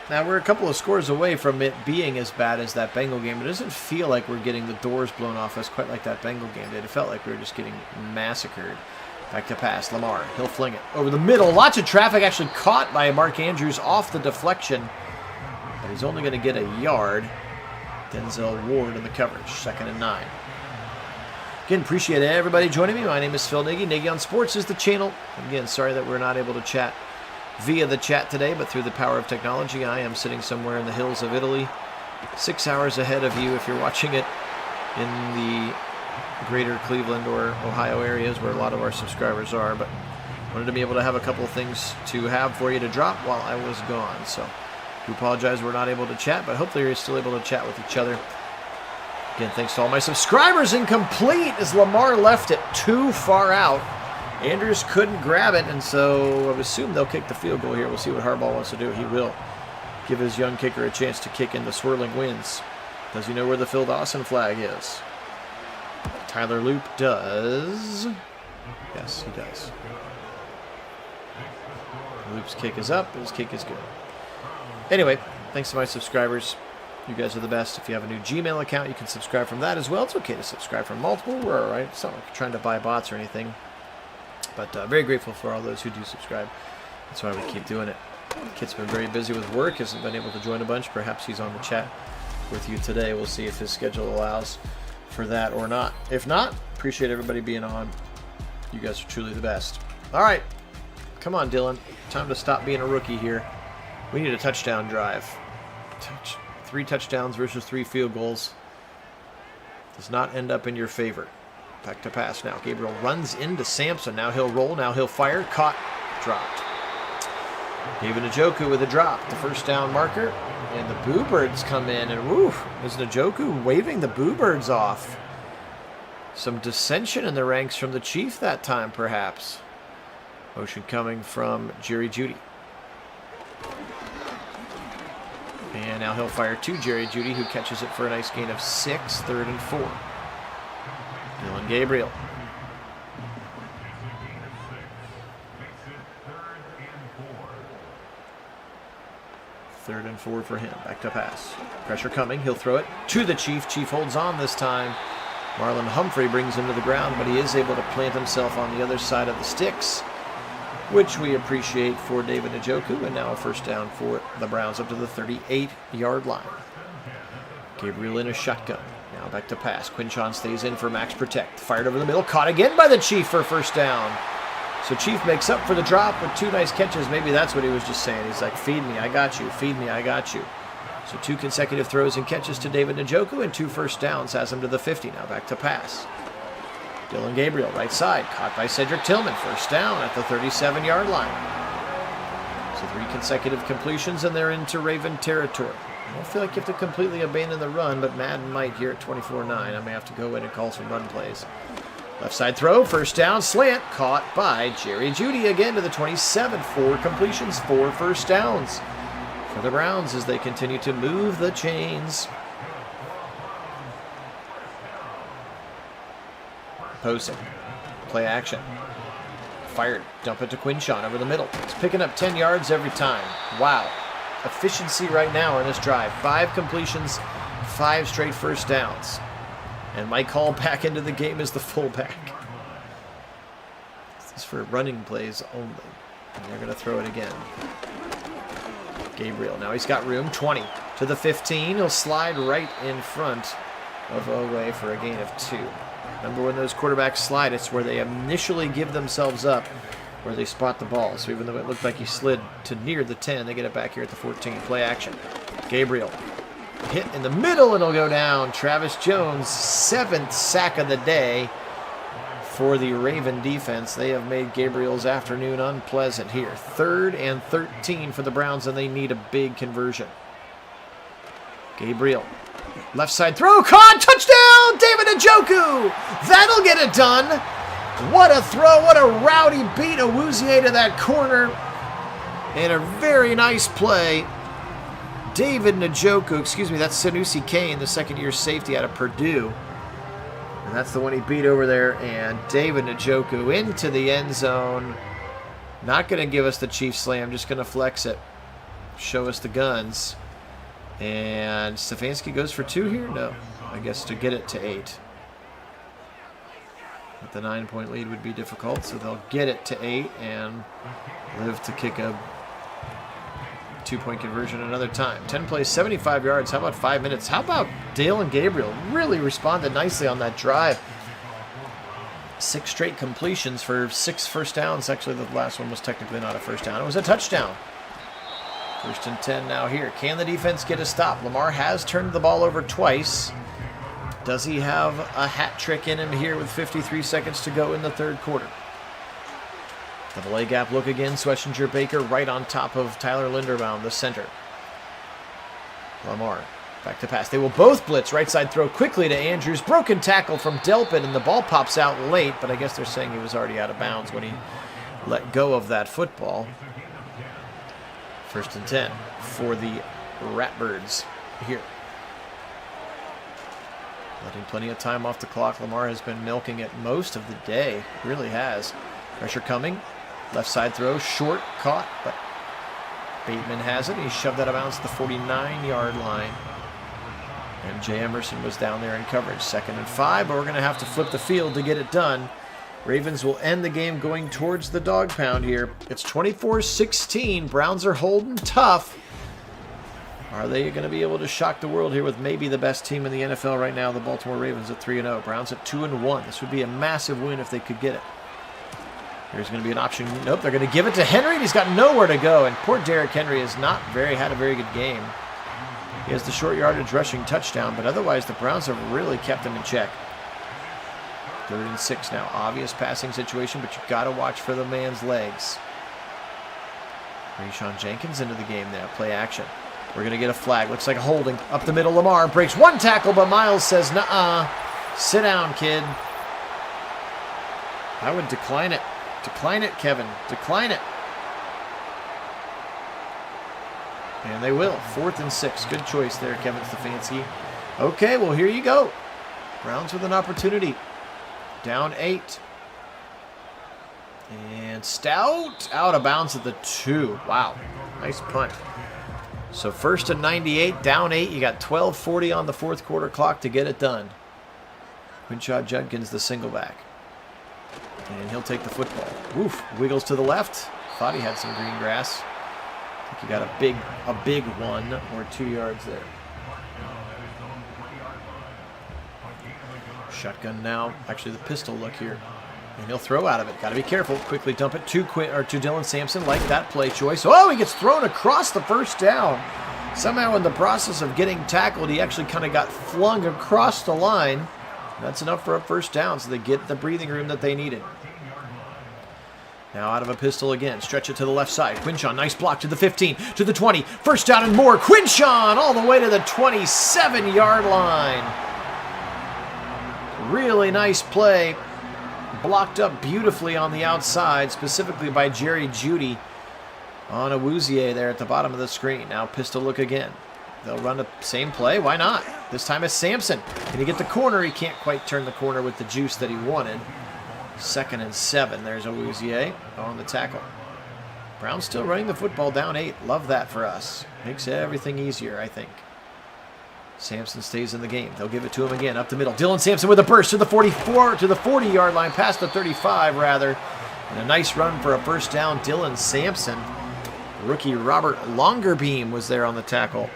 Now we're a couple of scores away from it being as bad as that Bengal game. It doesn't feel like we're getting the doors blown off us quite like that Bengal game did. It felt like we were just getting massacred. Back to pass. Lamar. He'll fling it over the middle. Lots of traffic actually caught by Mark Andrews off the deflection. But he's only going to get a yard. Denzel Ward in the coverage. 2nd and 9. Again, appreciate everybody joining me. My name is Phil Nagy. Nagy on Sports is the channel. Again, sorry that we're not able to chat via the chat today, but through the power of technology, I am sitting somewhere in the hills of Italy, 6 hours ahead of you if you're watching it in the greater Cleveland or Ohio areas where a lot of our subscribers are. But wanted to be able to have a couple of things to have for you to drop while I was gone. So we apologize we're not able to chat, but hopefully you're still able to chat with each other. Again, thanks to all my subscribers. Incomplete as Lamar left it too far out. Andrews couldn't grab it, and so I would assume they'll kick the field goal here. We'll see what Harbaugh wants to do. He will give his young kicker a chance to kick in the swirling winds. Does he know where the Phil Dawson flag is? Tyler Loop does. Yes, he does. Loop's kick is up. His kick is good. Anyway, thanks to my subscribers. You guys are the best. If you have a new Gmail account, you can subscribe from that as well. It's okay to subscribe from multiple. We're all right. It's not like you're trying to buy bots or anything. But very grateful for all those who do subscribe. That's why we keep doing it. Kit's been very busy with work. Hasn't been able to join a bunch. Perhaps he's on the chat with you today. We'll see if his schedule allows for that or not. If not, appreciate everybody being on. You guys are truly the best. All right. Come on, Dylan. Time to stop being a rookie here. We need a touchdown drive. 3 touchdowns versus 3 field goals does not end up in your favor. Back to pass now. Gabriel runs into Sampson. Now he'll roll. Now he'll fire. Caught. Dropped. David Njoku with a drop. The first down marker. And the Boo Birds come in. And woo, is Njoku waving the Boo Birds off. Some dissension in the ranks from the Chief that time, perhaps. Motion coming from Jerry Jeudy. And now he'll fire to Jerry Jeudy, who catches it for a nice gain of 6, 3rd and 4. Dylan Gabriel. Third and 4 for him. Back to pass. Pressure coming. He'll throw it to the Chief. Chief holds on this time. Marlon Humphrey brings him to the ground, but he is able to plant himself on the other side of the sticks, which we appreciate for David Njoku. And now a first down for the Browns up to the 38-yard line. Gabriel in a shotgun. Now back to pass. Quinshon stays in for max protect. Fired over the middle. Caught again by the Chief for first down. So Chief makes up for the drop with 2 nice catches. Maybe that's what he was just saying. He's like, feed me, I got you. Feed me, I got you. So 2 consecutive throws and catches to David Njoku, and 2 first downs has him to the 50. Now back to pass. Dylan Gabriel, right side. Caught by Cedric Tillman. First down at the 37-yard line. So 3 consecutive completions, and they're into Raven territory. I don't feel like you have to completely abandon the run, but Madden might here at 24-9. I may have to go in and call some run plays. Left side throw, first down, slant, caught by Jerry Jeudy again to the 27. 4 completions, 4 first downs for the Browns as they continue to move the chains. Posing, play action, fired, dump it to Quinshon over the middle. He's picking up 10 yards every time. Wow. Efficiency right now in this drive. 5 completions, 5 straight first downs. And Mike Hall back into the game as the fullback. This is for running plays only. And they're going to throw it again. Gabriel, now he's got room. 20 to the 15. He'll slide right in front of Oweh for a gain of 2. Remember when those quarterbacks slide, it's where they initially give themselves up, where they spot the ball. So even though it looked like he slid to near the 10, they get it back here at the 14. Play action. Gabriel. Hit in the middle, and it'll go down. Travis Jones, 7th sack of the day for the Raven defense. They have made Gabriel's afternoon unpleasant here. 3rd and 13 for the Browns, and they need a big conversion. Gabriel, left side throw, caught, touchdown, David Njoku. That'll get it done. What a throw, what a rowdy beat Awuzie to that corner. And a very nice play. David Njoku, that's Sanusi Kane, the second-year safety out of Purdue. And that's the one he beat over there. And David Njoku into the end zone. Not going to give us the Chief slam, just going to flex it. Show us the guns. And Stefanski goes for 2 here? No, I guess to get it to 8. But the 9-point lead would be difficult, so they'll get it to 8 and live to kick a 2-point conversion another time. 10 plays, 75 yards. How about 5 minutes? How about Dale and Gabriel? Really responded nicely on that drive. 6 straight completions for 6 first downs. Actually, the last one was technically not a first down. It was a touchdown. 1st and 10 now here. Can the defense get a stop? Lamar has turned the ball over twice. Does he have a hat trick in him here with 53 seconds to go in the 3rd quarter? Double A gap look again. Swessinger Baker right on top of Tyler Linderbaum, the center. Lamar back to pass. They will both blitz. Right side throw quickly to Andrews. Broken tackle from Delpit, and the ball pops out late, but I guess they're saying he was already out of bounds when he let go of that football. 1st and 10 for the Ratbirds here. Letting plenty of time off the clock. Lamar has been milking it most of the day. Really has. Pressure coming. Left side throw, short, caught, but Bateman has it. He shoved out of bounds at the 49-yard line. And Jay Emerson was down there in coverage. 2nd and 5, but we're going to have to flip the field to get it done. Ravens will end the game going towards the dog pound here. It's 24-16. Browns are holding tough. Are they going to be able to shock the world here with maybe the best team in the NFL right now, the Baltimore Ravens at 3-0. Browns at 2-1. This would be a massive win if they could get it. There's going to be an option. Nope, they're going to give it to Henry, and he's got nowhere to go. And poor Derrick Henry has not had a very good game. He has the short yardage rushing touchdown, but otherwise the Browns have really kept him in check. 3rd and 6 now. Obvious passing situation, but you've got to watch for the man's legs. Rayshawn Jenkins into the game now. Play action. We're going to get a flag. Looks like a holding. Up the middle, Lamar breaks one tackle, but Miles says, nuh-uh. Sit down, kid. I would decline it. Decline it, Kevin. Decline it. And they will. 4th and 6. Good choice there, Kevin Stefanski. Okay, well, here you go. Browns with an opportunity. Down 8. And Stout out of bounds at the 2. Wow. Nice punt. So 1st and 98, down 8. You got 12:40 on the 4th quarter clock to get it done. Quinshon Judkins, the single back. And he'll take the football. Woof. Wiggles to the left. Thought he had some green grass. I think he got a big 1 or 2 yards there. Shotgun now. Actually, the pistol look here. And he'll throw out of it. Got to be careful. Quickly dump it to Dylan Sampson. Like that play choice. Oh, he gets thrown across the first down. Somehow in the process of getting tackled, he actually kind of got flung across the line. That's enough for a first down, so they get the breathing room that they needed. Now out of a pistol again. Stretch it to the left side. Quinshon, nice block to the 15, to the 20. First down and more. Quinshon all the way to the 27-yard line. Really nice play. Blocked up beautifully on the outside, specifically by Jerry Jeudy on Awuzie there at the bottom of the screen. Now pistol look again. They'll run the same play. Why not? This time it's Sampson. Can he get the corner? He can't quite turn the corner with the juice that he wanted. 2nd and 7. There's Awuzie on the tackle. Browns still running the football down 8. Love that for us. Makes everything easier, I think. Sampson stays in the game. They'll give it to him again up the middle. Dylan Sampson with a burst to the 40-yard line, past the 35 rather. And a nice run for a first down. Dylan Sampson. Rookie Robert Longerbeam was there on the tackle.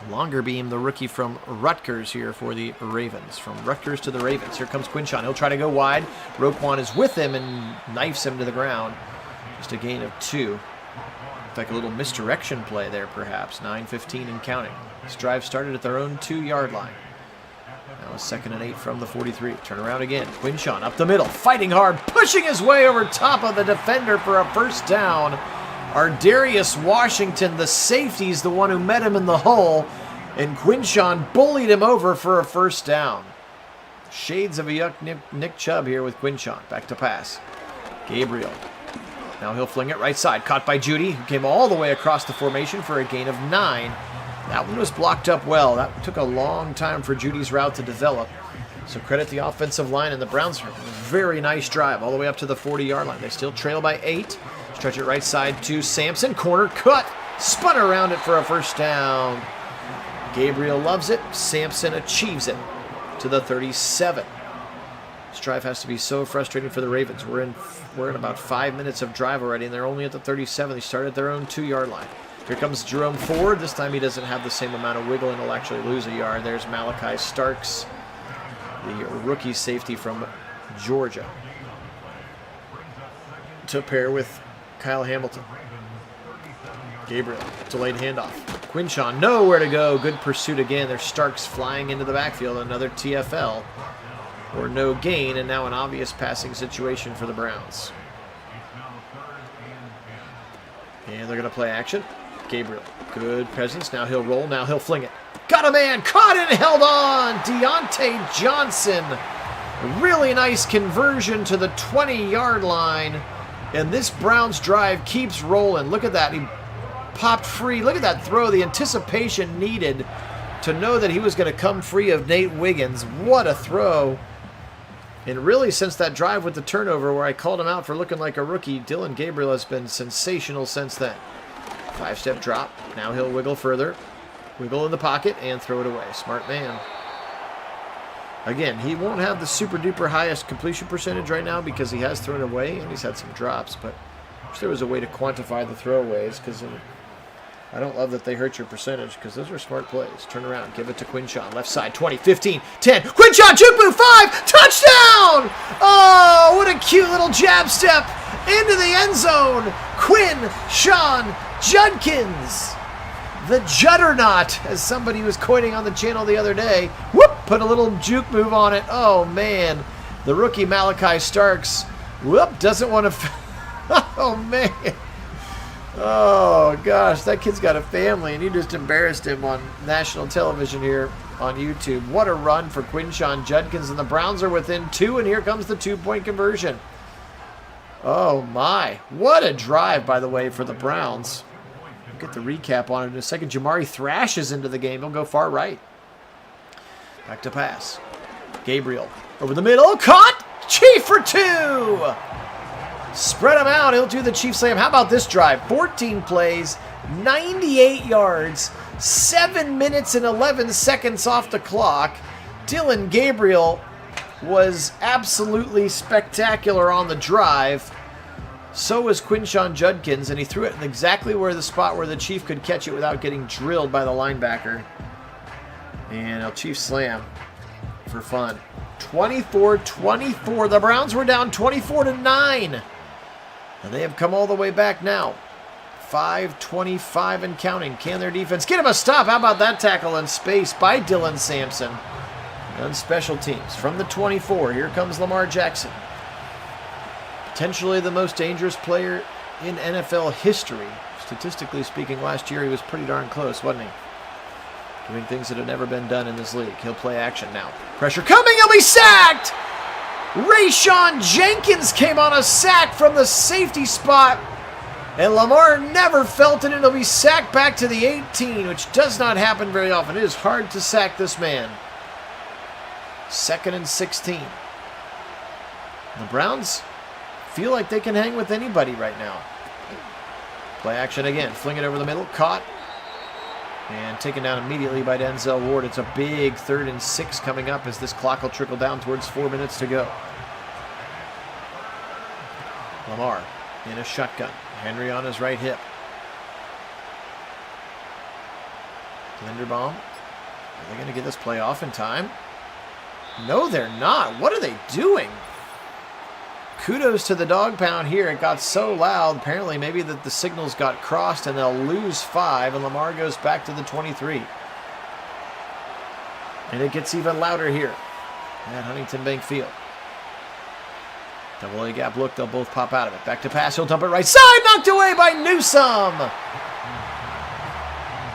Longerbeam, the rookie from Rutgers here for the Ravens. From Rutgers to the Ravens. Here comes Quinshon. He'll try to go wide. Roquan is with him and knifes him to the ground. Just a gain of 2. Looked like a little misdirection play there, perhaps. 9:15 and counting. This drive started at their own 2-yard line. Now a 2nd and 8 from the 43. Turn around again. Quinshon up the middle. Fighting hard. Pushing his way over top of the defender for a first down. Ardarius Washington, the safety, is the one who met him in the hole. And Quinshon bullied him over for a first down. Shades of a yuck Nick Chubb here with Quinshon. Back to pass. Gabriel. Now he'll fling it right side. Caught by Jeudy, who came all the way across the formation for a gain of 9. That one was blocked up well. That took a long time for Judy's route to develop. So credit the offensive line and the Browns. Very nice drive all the way up to the 40-yard line. They still trail by 8. Stretch it right side to Sampson. Corner cut. Spun around it for a first down. Gabriel loves it. Sampson achieves it to the 37. This drive has to be so frustrating for the Ravens. We're in about 5 minutes of drive already, and they're only at the 37. They started at their own 2-yard line. Here comes Jerome Ford. This time he doesn't have the same amount of wiggle and he'll actually lose a yard. There's Malachi Starks, the rookie safety from Georgia, to pair with Kyle Hamilton. Gabriel, delayed handoff. Quinshon, nowhere to go. Good pursuit again. There's Starks flying into the backfield. Another TFL or no gain, and now an obvious passing situation for the Browns. And they're going to play action. Gabriel, good presence. Now he'll roll. Now he'll fling it. Got a man. Caught it and held on. Deontay Johnson. Really nice conversion to the 20-yard line. And this Browns drive keeps rolling. Look at that. He popped free. Look at that throw. The anticipation needed to know that he was going to come free of Nate Wiggins. What a throw. And really, since that drive with the turnover where I called him out for looking like a rookie, Dillon Gabriel has been sensational since then. 5-step drop. Now he'll wiggle further. Wiggle in the pocket and throw it away. Smart man. Again, he won't have the super-duper highest completion percentage right now because he has thrown away and he's had some drops. But I wish there was a way to quantify the throwaways, because I don't love that they hurt your percentage, because those are smart plays. Turn around. Give it to Quinshon. Left side. 20, 15, 10. Quinshon, juke move, 5. Touchdown! Oh, what a cute little jab step into the end zone. Quinshon Judkins. The Juddernaut, as somebody was coining on the channel the other day. Whoop! Put a little juke move on it. Oh, man. The rookie Malachi Starks, whoop, doesn't want to... Oh, man. Oh, gosh. That kid's got a family, and you just embarrassed him on national television here on YouTube. What a run for Quinshon Judkins, and the Browns are within 2, and here comes the 2-point conversion. Oh, my. What a drive, by the way, for the Browns. We'll get the recap on it in a second. Jamari thrashes into the game. He'll go far right. Back to pass. Gabriel over the middle. Caught! Chief for 2! Spread him out. He'll do the Chief slam. How about this drive? 14 plays, 98 yards, 7 minutes and 11 seconds off the clock. Dillon Gabriel was absolutely spectacular on the drive. So was Quinshon Judkins, and he threw it in exactly where the spot where the Chief could catch it without getting drilled by the linebacker. And a Chief slam for fun. 24-24. The Browns were down 24-9. And they have come all the way back now. 5:25 and counting. Can their defense get him a stop? How about that tackle in space by Dylan Sampson? On special teams from the 24. Here comes Lamar Jackson. Potentially the most dangerous player in NFL history. Statistically speaking, last year he was pretty darn close, wasn't he? Doing things that have never been done in this league. He'll play action now. Pressure coming. He'll be sacked. Rayshawn Jenkins came on a sack from the safety spot. And Lamar never felt it. It'll be sacked back to the 18, which does not happen very often. It is hard to sack this man. 2nd and 16. The Browns feel like they can hang with anybody right now. Play action again. Fling it over the middle. Caught. And taken down immediately by Denzel Ward. It's a big 3rd and 6 coming up as this clock will trickle down towards 4 minutes to go. Lamar in a shotgun. Henry on his right hip. Linderbaum. Are they going to get this play off in time? No, they're not. What are they doing? Kudos to the dog pound here. It got so loud, apparently maybe that the signals got crossed and they'll lose 5, and Lamar goes back to the 23. And it gets even louder here at Huntington Bank Field. Double A gap look, they'll both pop out of it. Back to pass, he'll dump it right side, knocked away by Newsome.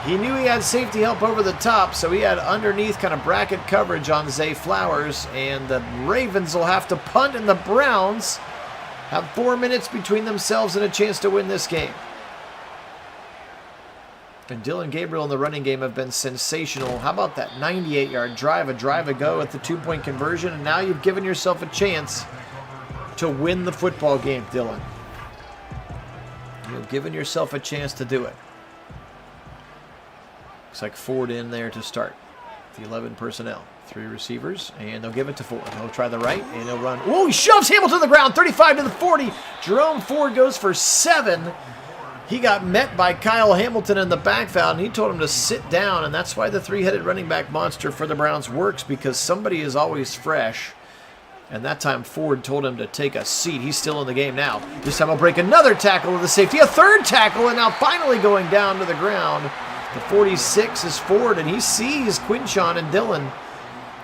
He knew he had safety help over the top, so he had underneath kind of bracket coverage on Zay Flowers, and the Ravens will have to punt, and the Browns have 4 minutes between themselves and a chance to win this game. And Dillon Gabriel in the running game have been sensational. How about that 98-yard drive, a drive ago at the 2-point conversion, and now you've given yourself a chance to win the football game, Dillon. You've given yourself a chance to do it. Looks like Ford in there to start. The 11 personnel. 3 receivers, and they'll give it to Ford. He'll try the right, and he'll run. Oh, he shoves Hamilton to the ground. 35 to the 40. Jerome Ford goes for 7. He got met by Kyle Hamilton in the backfield, and he told him to sit down, and that's why the 3-headed running back monster for the Browns works, because somebody is always fresh. And that time Ford told him to take a seat. He's still in the game now. This time he'll break another tackle with the safety. A 3rd tackle, and now finally going down to the ground. The 46 is Ford, and he sees Quinshon and Dillon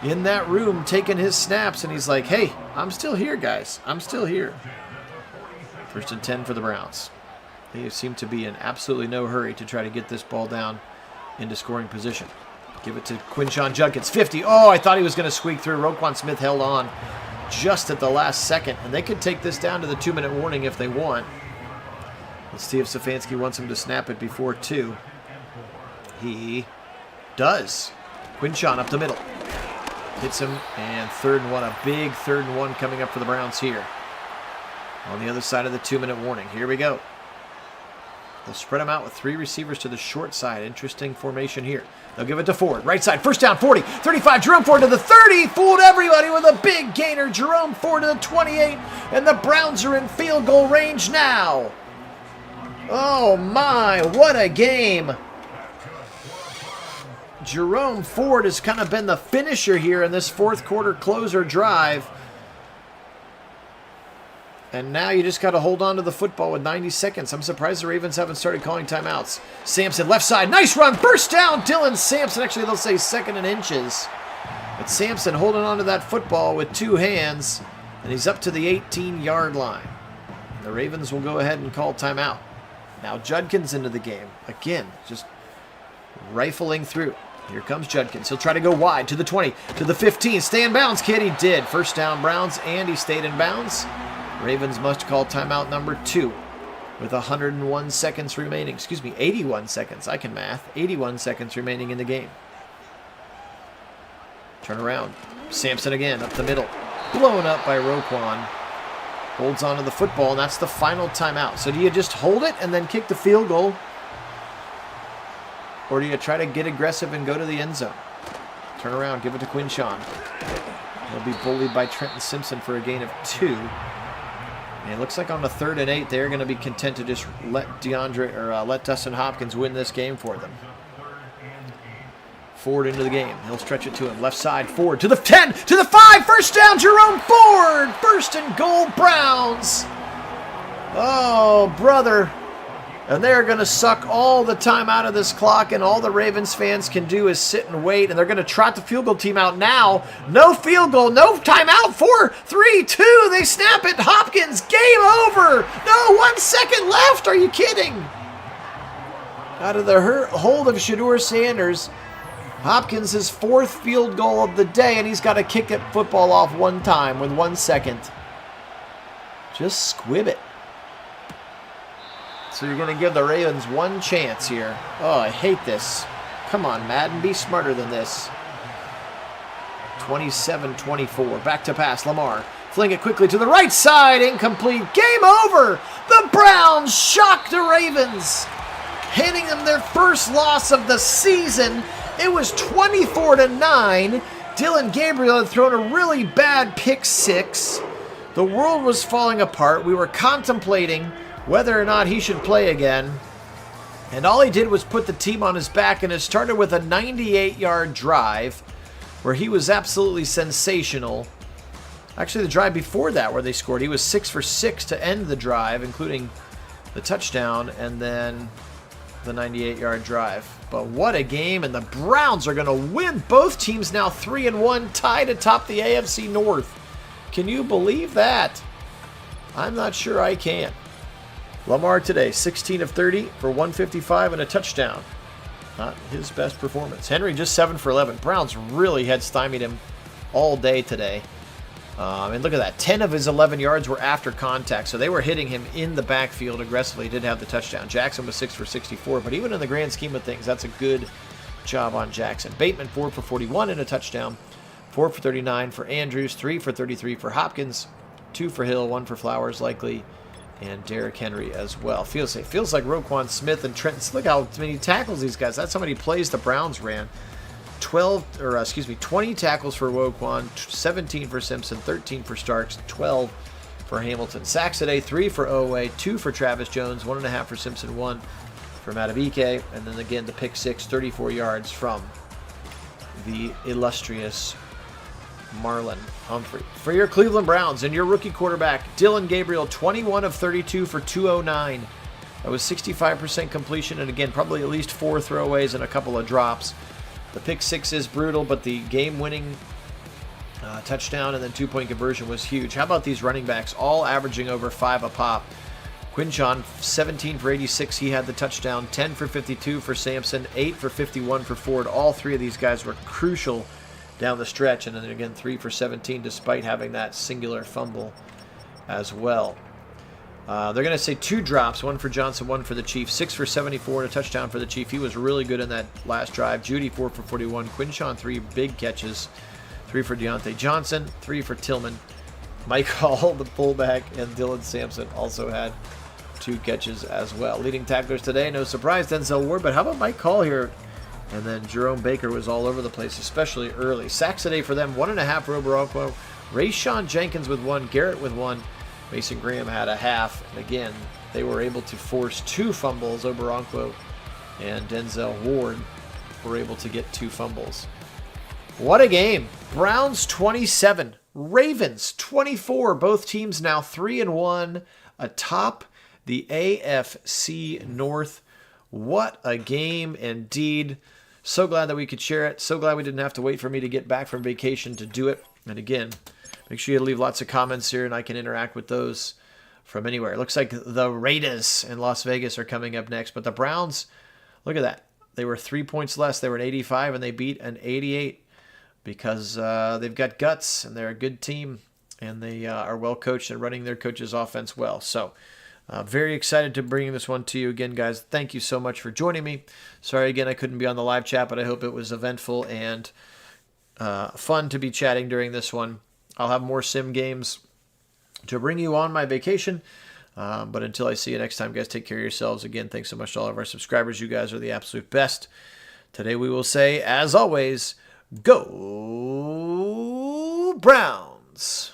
in that room taking his snaps, and he's like, hey, I'm still here, guys. I'm still here. 1st and 10 for the Browns. They seem to be in absolutely no hurry to try to get this ball down into scoring position. Give it to Quinshon Judkins. 50. Oh, I thought he was going to squeak through. Roquan Smith held on just at the last second, and they could take this down to the 2-minute warning if they want. Let's see if Stefanski wants him to snap it before 2. He does. Quinshon up the middle. Hits him, and 3rd and 1. A big 3rd and 1 coming up for the Browns here. On the other side of the 2-minute warning. Here we go. They'll spread them out with 3 receivers to the short side. Interesting formation here. They'll give it to Ford. Right side. First down, 40. 35. Jerome Ford to the 30. Fooled everybody with a big gainer. Jerome Ford to the 28. And the Browns are in field goal range now. Oh my, what a game. Jerome Ford has kind of been the finisher here in this 4th quarter closer drive. And now you just got to hold on to the football with 90 seconds. I'm surprised the Ravens haven't started calling timeouts. Sampson, left side. Nice run. First down. Dylan Sampson. Actually, they'll say 2nd and inches. But Sampson holding on to that football with 2 hands. And he's up to the 18-yard line. The Ravens will go ahead and call timeout. Now Judkins into the game. Again, just rifling through. Here comes Judkins. He'll try to go wide to the 20, to the 15. Stay in bounds, kid. He did. First down, Browns, and he stayed in bounds. Ravens must call timeout number 2 with 101 seconds remaining. Excuse me, 81 seconds. I can math. 81 seconds remaining in the game. Turn around. Sampson again up the middle. Blown up by Roquan. Holds on to the football, and that's the final timeout. So do you just hold it and then kick the field goal? Or do you try to get aggressive and go to the end zone? Turn around, give it to Quinshawn. He'll be bullied by Trenton Simpson for a gain of 2. And it looks like on the 3rd and 8, they're going to be content to just let let Dustin Hopkins win this game for them. Ford into the game. He'll stretch it to him. Left side, Ford to the 10, to the 5. First down, Jerome Ford. 1st and goal, Browns. Oh, brother. And they're going to suck all the time out of this clock, and all the Ravens fans can do is sit and wait, and they're going to trot the field goal team out now. No field goal, no timeout. 4, 3, 2. They snap it. Hopkins, game over. No, 1 second left. Are you kidding? Out of the hold of Shedeur Sanders. Hopkins, his 4th field goal of the day, and he's got to kick that football off 1 time with 1 second. Just squib it. So you're going to give the Ravens 1 chance here. Oh, I hate this. Come on, Madden, be smarter than this. 27-24. Back to pass, Lamar. Fling it quickly to the right side. Incomplete. Game over. The Browns shock the Ravens, handing them their first loss of the season. It was 24-9. Dylan Gabriel had thrown a really bad pick 6. The world was falling apart. We were contemplating whether or not he should play again. And all he did was put the team on his back, and it started with a 98-yard drive where he was absolutely sensational. Actually, the drive before that where they scored, he was 6 for 6 to end the drive, including the touchdown and then the 98-yard drive. But what a game, and the Browns are going to win. Both teams now 3-1, tied atop the AFC North. Can you believe that? I'm not sure I can. Lamar today, 16 of 30 for 155 and a touchdown. Not his best performance. Henry just 7 for 11. Browns really had stymied him all day today. And look at that. 10 of his 11 yards were after contact, so they were hitting him in the backfield aggressively. He did have the touchdown. Jackson was 6 for 64, but even in the grand scheme of things, that's a good job on Jackson. Bateman, 4 for 41 and a touchdown. 4 for 39 for Andrews. 3 for 33 for Hopkins. 2 for Hill. 1 for Flowers, likely. And Derrick Henry as well. Feels like Roquan Smith and Trenton. Look how many tackles these guys. That's how many plays the Browns ran. 20 tackles for Roquan, 17 for Simpson, 13 for Starks, 12 for Hamilton. Sacks today, 3 for Owe, 2 for Travis Jones, 1.5 for Simpson, 1 for Madubuike, and then again the pick 6, 34 yards from the illustrious Marlon Humphrey. For your Cleveland Browns and your rookie quarterback, Dylan Gabriel, 21 of 32 for 209. That was 65% completion, and again, probably at least 4 throwaways and a couple of drops. The pick 6 is brutal, but the game-winning touchdown and then 2-point conversion was huge. How about these running backs, all averaging over 5 a pop? Quinshawn, 17 for 86, he had the touchdown. 10 for 52 for Sampson, 8 for 51 for Ford. All 3 of these guys were crucial down the stretch, and then again 3 for 17 despite having that singular fumble as well. They're going to say 2 drops, 1 for Johnson, 1 for the Chief. 6 for 74 and a touchdown for the Chief. He was really good in that last drive. Judy, 4 for 41. Quinshawn, 3 big catches. 3 for Deontay Johnson, 3 for Tillman. Mike Hall, the fullback, and Dylan Sampson also had 2 catches as well. Leading tacklers today, no surprise, Denzel Ward, but how about Mike Hall here? And then Jerome Baker was all over the place, especially early. Sacks today for them, 1.5 for Oberonquo. Rayshawn Jenkins with 1, Garrett with 1. Mason Graham had a half. And again, they were able to force 2 fumbles. Oberonquo and Denzel Ward were able to get 2 fumbles. What a game. Browns 27, Ravens 24. Both teams now 3-1 atop the AFC North. What a game indeed. So glad that we could share it. So glad we didn't have to wait for me to get back from vacation to do it. And again, make sure you leave lots of comments here and I can interact with those from anywhere. It looks like the Raiders in Las Vegas are coming up next. But the Browns, look at that. They were 3 points less. They were an 85 and they beat an 88 because they've got guts and they're a good team and they are well coached and running their coach's offense well. So very excited to bring this one to you again, guys. Thank you so much for joining me. Sorry again I couldn't be on the live chat, but I hope it was eventful and fun to be chatting during this one. I'll have more sim games to bring you on my vacation. But until I see you next time, guys, take care of yourselves. Again, thanks so much to all of our subscribers. You guys are the absolute best. Today we will say, as always, go Browns!